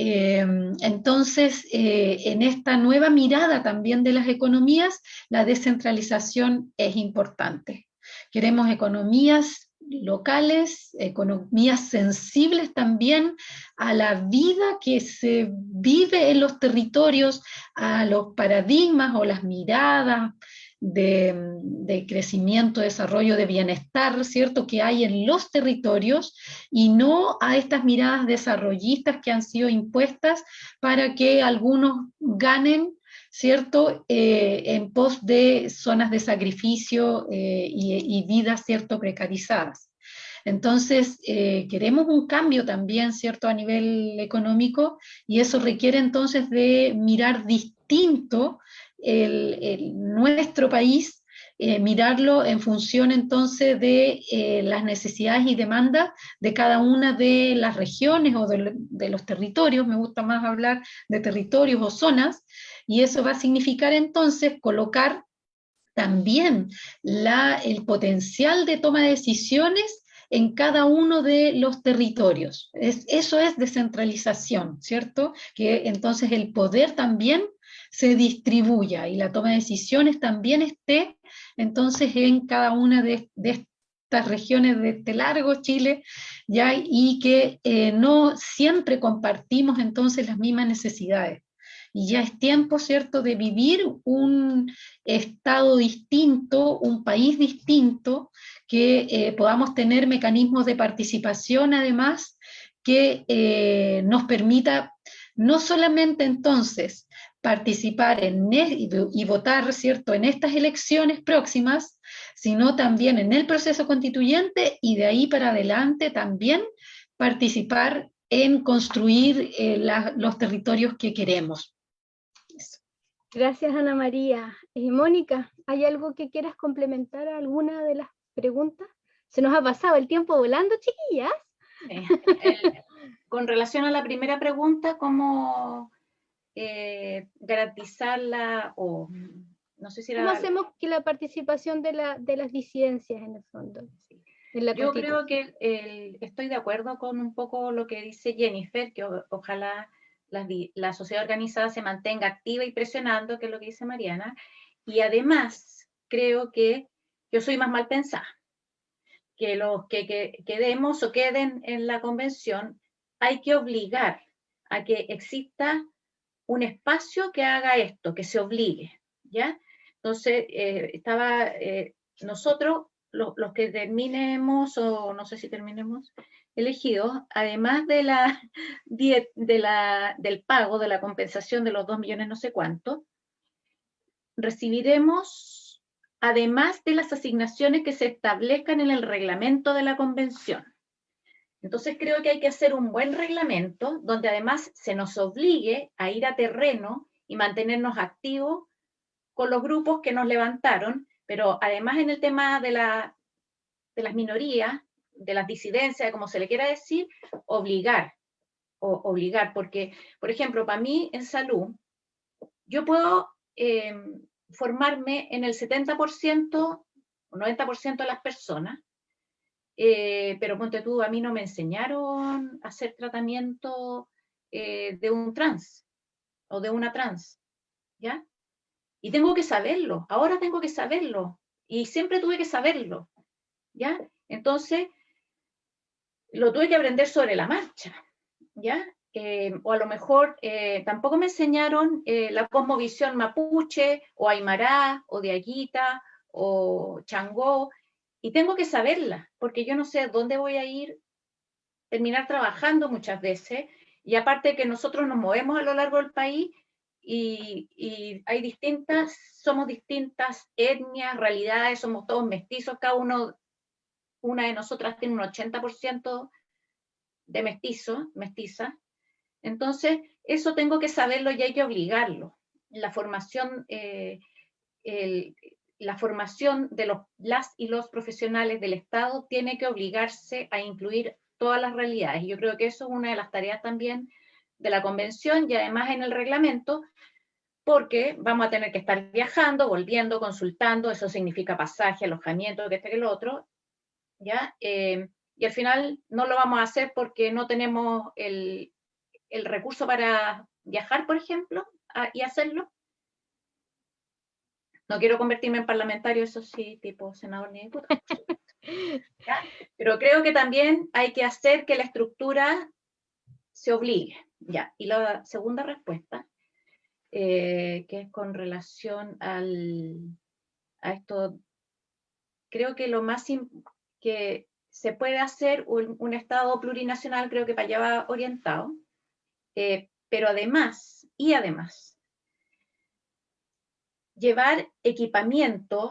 Entonces, en esta nueva mirada también de las economías, la descentralización es importante. Queremos economías locales, economías sensibles también a la vida que se vive en los territorios, a los paradigmas o las miradas de crecimiento, desarrollo, de bienestar, ¿cierto?, que hay en los territorios, y no a estas miradas desarrollistas que han sido impuestas para que algunos ganen, ¿cierto?, en pos de zonas de sacrificio y vidas, ¿cierto?, precarizadas. Entonces, queremos un cambio también, ¿cierto?, a nivel económico, y eso requiere entonces de mirar distinto nuestro país, mirarlo en función entonces de las necesidades y demandas de cada una de las regiones o de los territorios. Me gusta más hablar de territorios o zonas, y eso va a significar entonces colocar también el potencial de toma de decisiones en cada uno de los territorios. Eso es descentralización, ¿cierto? Que entonces el poder también se distribuya y la toma de decisiones también esté entonces en cada una de estas regiones de este largo Chile, ¿ya? Y que no siempre compartimos entonces las mismas necesidades. Y ya es tiempo, ¿cierto?, de vivir un estado distinto, un país distinto, que podamos tener mecanismos de participación además que nos permita no solamente entonces participar y votar, ¿cierto?, en estas elecciones próximas, sino también en el proceso constituyente y de ahí para adelante también participar en construir los territorios que queremos. Eso. Gracias, Ana María. Mónica, ¿hay algo que quieras complementar a alguna de las preguntas? Se nos ha pasado el tiempo volando, chiquillas. Con relación a la primera pregunta, ¿cómo garantizarla o no sé si era... ¿Cómo hacemos que la participación de las disidencias en el fondo? Sí. En la Yo creo que estoy de acuerdo con un poco lo que dice Jennifer, que ojalá la sociedad organizada se mantenga activa y presionando, que es lo que dice Mariana, y además creo que yo soy más mal pensada, que los que quedemos o queden en la convención hay que obligar a que exista un espacio que haga esto, que se obligue, ¿ya? Entonces, nosotros, los que terminemos, o no sé si terminemos, elegidos, además del pago, de la compensación de los 2 millones no sé cuánto, recibiremos, además de las asignaciones que se establezcan en el reglamento de la convención. Entonces creo que hay que hacer un buen reglamento donde además se nos obligue a ir a terreno y mantenernos activos con los grupos que nos levantaron, pero además en el tema de las minorías, de las disidencias, como se le quiera decir, obligar, porque, por ejemplo, para mí en salud, yo puedo formarme en el 70% o 90% de las personas, pero ponte tú, a mí no me enseñaron a hacer tratamiento de un trans o de una trans, ¿ya? Y tengo que saberlo, ahora tengo que saberlo, y siempre tuve que saberlo, ¿ya? Entonces, lo tuve que aprender sobre la marcha, ¿ya? O a lo mejor tampoco me enseñaron la cosmovisión mapuche, o aymara, o diaguita, o changó, y tengo que saberla, porque yo no sé dónde voy a ir, terminar trabajando muchas veces, y aparte que nosotros nos movemos a lo largo del país, y hay somos distintas etnias, realidades, somos todos mestizos, una de nosotras tiene un 80% de mestiza, entonces eso tengo que saberlo y hay que obligarlo. La formación de las y los profesionales del Estado tiene que obligarse a incluir todas las realidades. Y yo creo que eso es una de las tareas también de la convención y además en el reglamento, porque vamos a tener que estar viajando, volviendo, consultando, eso significa pasaje, alojamiento, que lo otro, ¿ya? Y al final no lo vamos a hacer porque no tenemos el recurso para viajar, por ejemplo, y hacerlo. No quiero convertirme en parlamentario, eso sí, tipo senador ni diputado. ¿Ya? Pero creo que también hay que hacer que la estructura se obligue. ¿Ya? Y la segunda respuesta, que es con relación a esto, creo que lo más que se puede hacer un Estado plurinacional, creo que para allá va orientado, pero además, llevar equipamiento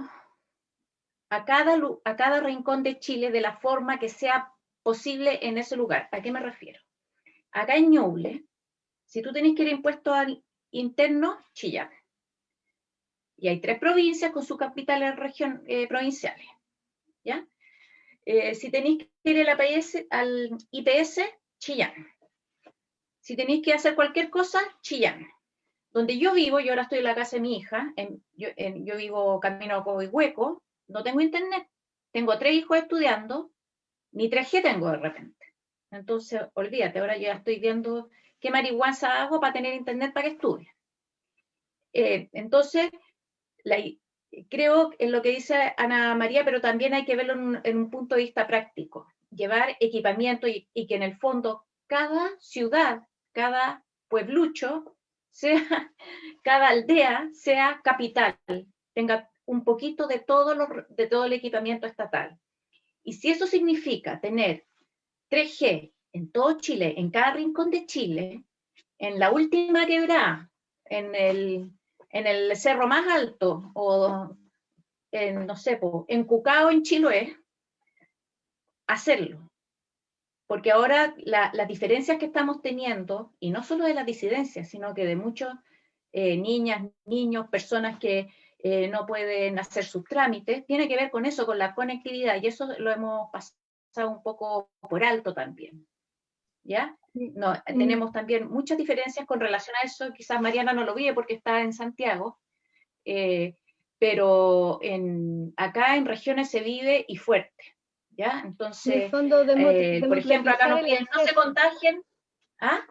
a cada rincón de Chile de la forma que sea posible en ese lugar. ¿A qué me refiero? Acá en Ñuble, si tú tenés que ir impuesto al interno, Chillán. Y hay 3 provincias con sus capitales provinciales. ¿Ya? Si tenéis que ir al IPS, Chillán. Si tenéis que hacer cualquier cosa, Chillán. Donde yo vivo, yo ahora estoy en la casa de mi hija, yo vivo camino a Coihueco, no tengo internet, tengo 3 hijos estudiando, ni 3G tengo de repente. Entonces, olvídate, ahora yo ya estoy viendo qué marihuana hago para tener internet para que estudie. Entonces, creo en lo que dice Ana María, pero también hay que verlo en un punto de vista práctico. Llevar equipamiento y que en el fondo cada ciudad, cada pueblucho, sea, cada aldea sea capital, tenga un poquito de todo el equipamiento estatal. Y si eso significa tener 3G en todo Chile, en cada rincón de Chile, en la última quebrada, en el cerro más alto, o no sé, en Cucao, en Chiloé, hacerlo. Porque ahora las diferencias que estamos teniendo, y no solo de las disidencias, sino que de muchos niñas, niños, personas que no pueden hacer sus trámites, tiene que ver con eso, con la conectividad, y eso lo hemos pasado un poco por alto también. ¿Ya? No, tenemos también muchas diferencias con relación a eso, quizás Mariana no lo vive porque está en Santiago, pero acá en regiones se vive y fuerte, ¿ya? Entonces, En el fondo, por ejemplo, acá nos piden no se contagien. ¿Ah?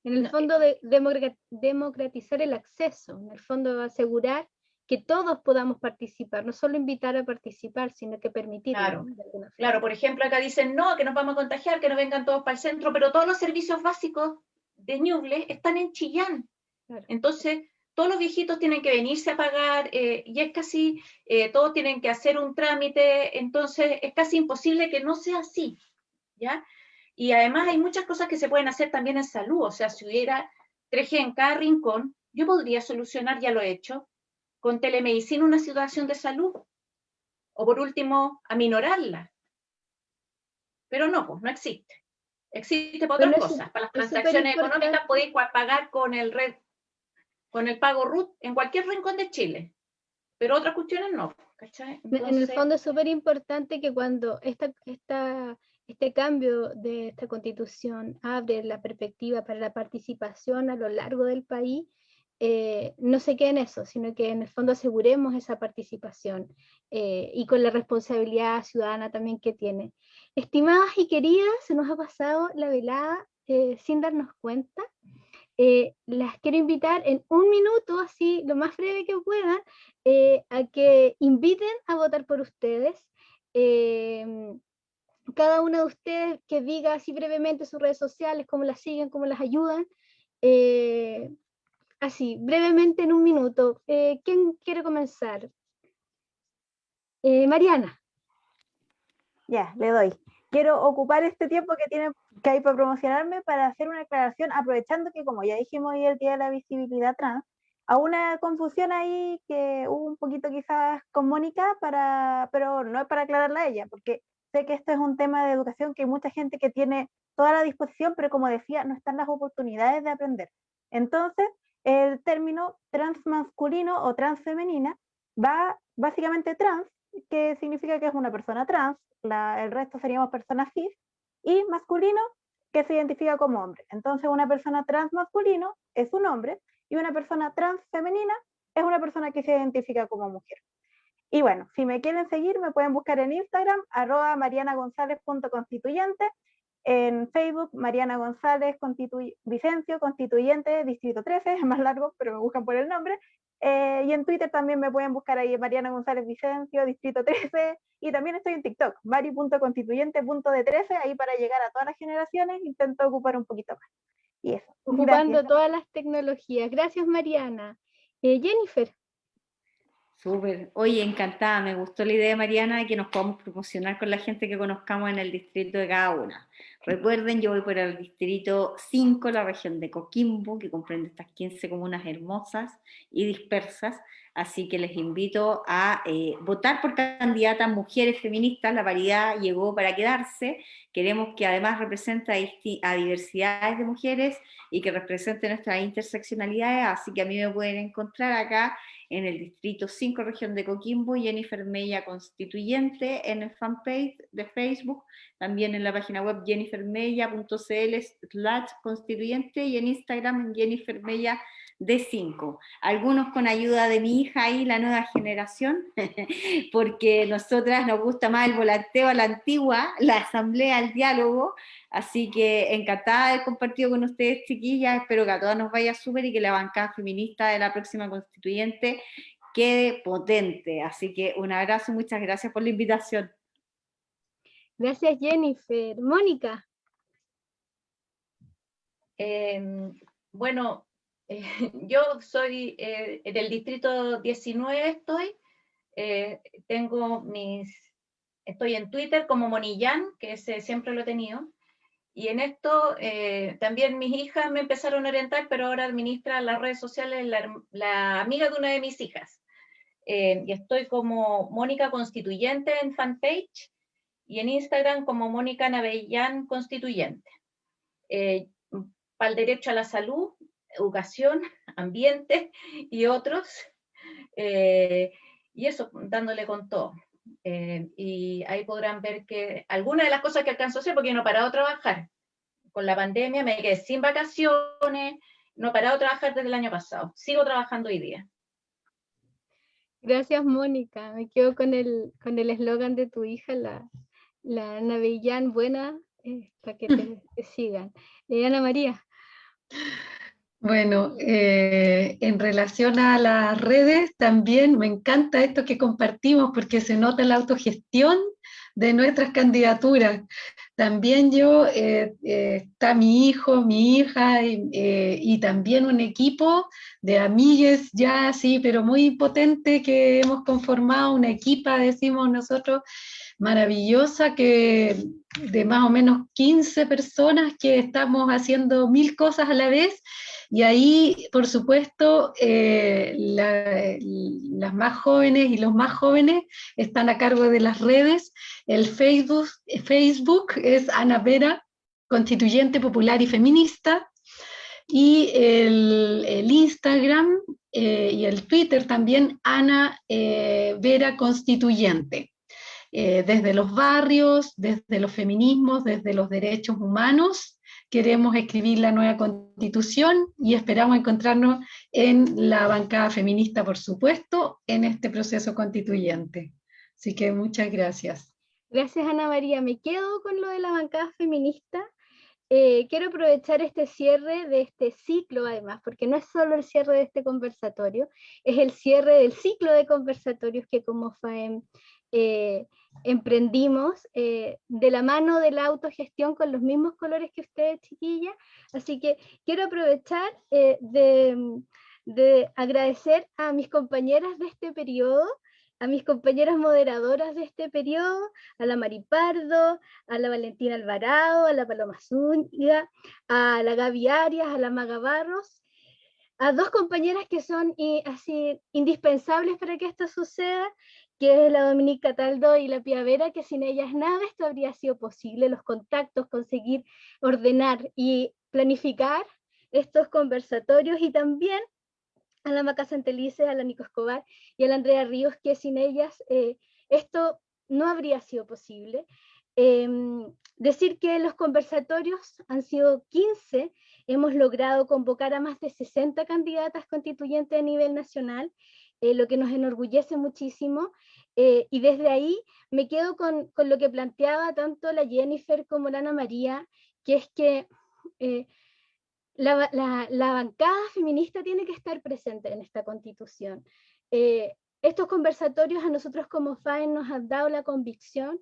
En el fondo, democratizar el acceso, en el fondo asegurar que todos podamos participar, no solo invitar a participar, sino que permitirlo. Claro, por ejemplo, acá dicen no, que nos vamos a contagiar, que no vengan todos para el centro, pero todos los servicios básicos de Ñuble están en Chillán. Claro. Entonces, todos los viejitos tienen que venirse a pagar, y es casi, todos tienen que hacer un trámite, entonces es casi imposible que no sea así, ¿ya? Y además hay muchas cosas que se pueden hacer también en salud, o sea, si hubiera 3G en cada rincón, yo podría solucionar, ya lo he hecho, con telemedicina una situación de salud, o por último, aminorarla. Pero no, pues no existe. Existe para otras cosas. Para las transacciones económicas podéis pagar con el pago RUT en cualquier rincón de Chile. Pero otras cuestiones no. ¿Cachai? Entonces, en el fondo es súper importante que cuando este cambio de esta constitución abre la perspectiva para la participación a lo largo del país, no se quede en eso, sino que en el fondo aseguremos esa participación y con la responsabilidad ciudadana también que tiene. Estimadas y queridas, se nos ha pasado la velada sin darnos cuenta. Las quiero invitar en un minuto, así lo más breve que puedan, a que inviten a votar por ustedes. Cada una de ustedes que diga así brevemente sus redes sociales, cómo las siguen, cómo las ayudan. Así, brevemente en un minuto. ¿Quién quiere comenzar? Mariana. Ya, le doy. Quiero ocupar este tiempo que hay para promocionarme para hacer una aclaración, aprovechando que, como ya dijimos hoy el Día de la Visibilidad Trans, a una confusión ahí que hubo un poquito quizás con Mónica, pero no es para aclararla a ella, porque sé que esto es un tema de educación que hay mucha gente que tiene toda la disposición, pero como decía, no están las oportunidades de aprender. Entonces, el término transmasculino o transfemenina va básicamente trans, que significa que es una persona trans, el resto seríamos personas cis, y masculino, que se identifica como hombre. Entonces, una persona trans masculino es un hombre, y una persona trans femenina es una persona que se identifica como mujer. Y bueno, si me quieren seguir, me pueden buscar en Instagram, @marianagonzalez.constituyente, en Facebook, Mariana González Vicencio, Constituyente, Distrito 13, es más largo, pero me buscan por el nombre. Y en Twitter también me pueden buscar ahí, Mariana González Vicencio, Distrito 13, y también estoy en TikTok, mari.constituyente.de13, ahí para llegar a todas las generaciones, intento ocupar un poquito más. Y eso. Ocupando gracias. Todas las tecnologías. Gracias, Mariana. Jennifer. Súper. Oye, encantada. Me gustó la idea, Mariana, de que nos podamos promocionar con la gente que conozcamos en el distrito de cada una. Recuerden, yo voy por el distrito 5, la región de Coquimbo, que comprende estas 15 comunas hermosas y dispersas. Así que les invito a votar por candidatas mujeres feministas. La paridad llegó para quedarse. Queremos que además represente a diversidades de mujeres y que represente nuestras interseccionalidades. Así que a mí me pueden encontrar acá en el distrito 5, región de Coquimbo, Jennifer Mella Constituyente, en el fanpage de Facebook, también en la página web jennifermella.cl/constituyente y en Instagram Jennifer Mella D5. Algunos con ayuda de mi hija ahí, la nueva generación, porque nosotras nos gusta más el volanteo a la antigua, la asamblea, el diálogo, así que encantada de haber compartido con ustedes, chiquillas. Espero que a todas nos vaya súper y que la bancada feminista de la próxima constituyente quede potente. Así que un abrazo y muchas gracias por la invitación. Gracias, Jennifer. Mónica. Bueno, yo soy del distrito 19 estoy, estoy en Twitter como Monillán, que ese siempre lo he tenido, y en esto también mis hijas me empezaron a orientar, pero ahora administra las redes sociales la amiga de una de mis hijas, y estoy como Mónica Constituyente en fanpage, y en Instagram como Mónica Navellán Constituyente. Para el derecho a la salud, educación, ambiente y otros, y eso, dándole con todo. Y ahí podrán ver que algunas de las cosas que alcanzo a hacer, porque no he parado de trabajar. Con la pandemia me quedé sin vacaciones, no he parado de trabajar desde el año pasado. Sigo trabajando hoy día. Gracias, Mónica. Me quedo con el eslogan de tu hija, la Navellán buena, para que te sigan. Ana María. Bueno, en relación a las redes, también me encanta esto que compartimos porque se nota la autogestión de nuestras candidaturas. También está mi hijo, mi hija y también un equipo de amigues ya, sí, pero muy potente que hemos conformado, una equipa, decimos nosotros, maravillosa, de más o menos 15 personas que estamos haciendo 1000 cosas a la vez. Y ahí, por supuesto, las más jóvenes y los más jóvenes están a cargo de las redes. El Facebook es Ana Vera, Constituyente Popular y Feminista, y el Instagram y el Twitter también, Ana Vera Constituyente. Desde los barrios, desde los feminismos, desde los derechos humanos, queremos escribir la nueva Constitución y esperamos encontrarnos en la bancada feminista, por supuesto, en este proceso constituyente. Así que muchas gracias. Gracias, Ana María. Me quedo con lo de la bancada feminista. Quiero aprovechar este cierre de este ciclo, además, porque no es solo el cierre de este conversatorio, es el cierre del ciclo de conversatorios que como FAEM emprendimos de la mano de la autogestión con los mismos colores que ustedes, chiquillas. Así que quiero aprovechar de agradecer a mis compañeras de este periodo, a mis compañeras moderadoras de este periodo, a la Mari Pardo, a la Valentina Alvarado, a la Paloma Zúñiga, a la Gaby Arias, a la Maga Barros, a dos compañeras que son así indispensables para que esto suceda, que es la Dominica Cataldo y la Pia Vera, que sin ellas nada esto habría sido posible, los contactos, conseguir ordenar y planificar estos conversatorios, y también a la Maca Santelices, a la Nico Escobar y a la Andrea Ríos, que sin ellas esto no habría sido posible. Decir que los conversatorios han sido 15, hemos logrado convocar a más de 60 candidatas constituyentes a nivel nacional, lo que nos enorgullece muchísimo, y desde ahí me quedo con lo que planteaba tanto la Jennifer como la Ana María, que es que la bancada feminista tiene que estar presente en esta constitución. Estos conversatorios a nosotros como FAEM nos han dado la convicción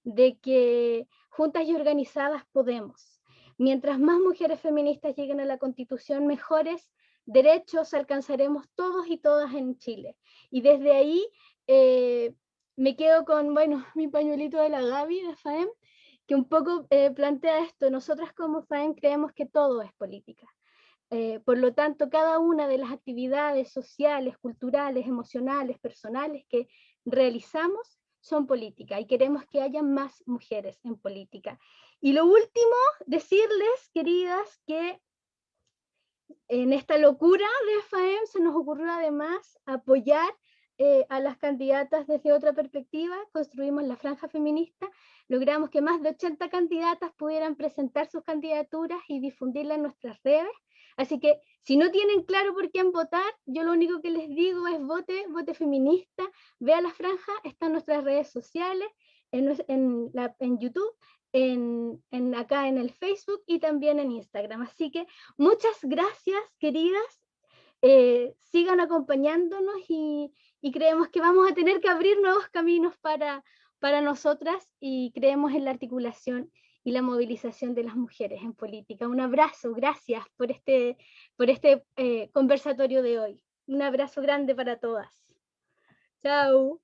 de que juntas y organizadas podemos. Mientras más mujeres feministas lleguen a la constitución, mejores derechos alcanzaremos todos y todas en Chile. Y desde ahí me quedo con, bueno, mi pañuelito de la Gaby de FAEM, que un poco plantea esto. Nosotras como FAEM creemos que todo es política. Por lo tanto, cada una de las actividades sociales, culturales, emocionales, personales que realizamos son políticas, y queremos que haya más mujeres en política. Y lo último, decirles, queridas, que en esta locura de FAEM se nos ocurrió además apoyar a las candidatas desde otra perspectiva. Construimos la franja feminista, logramos que más de 80 candidatas pudieran presentar sus candidaturas y difundirlas en nuestras redes. Así que si no tienen claro por quién votar, yo lo único que les digo es vote feminista, vea la franja, está en nuestras redes sociales, en YouTube, acá en el Facebook y también en Instagram. Así que muchas gracias, queridas. sigan acompañándonos y creemos que vamos a tener que abrir nuevos caminos para nosotras y creemos en la articulación y la movilización de las mujeres en política. Un abrazo, gracias por este conversatorio de hoy. Un abrazo grande para todas. Chao.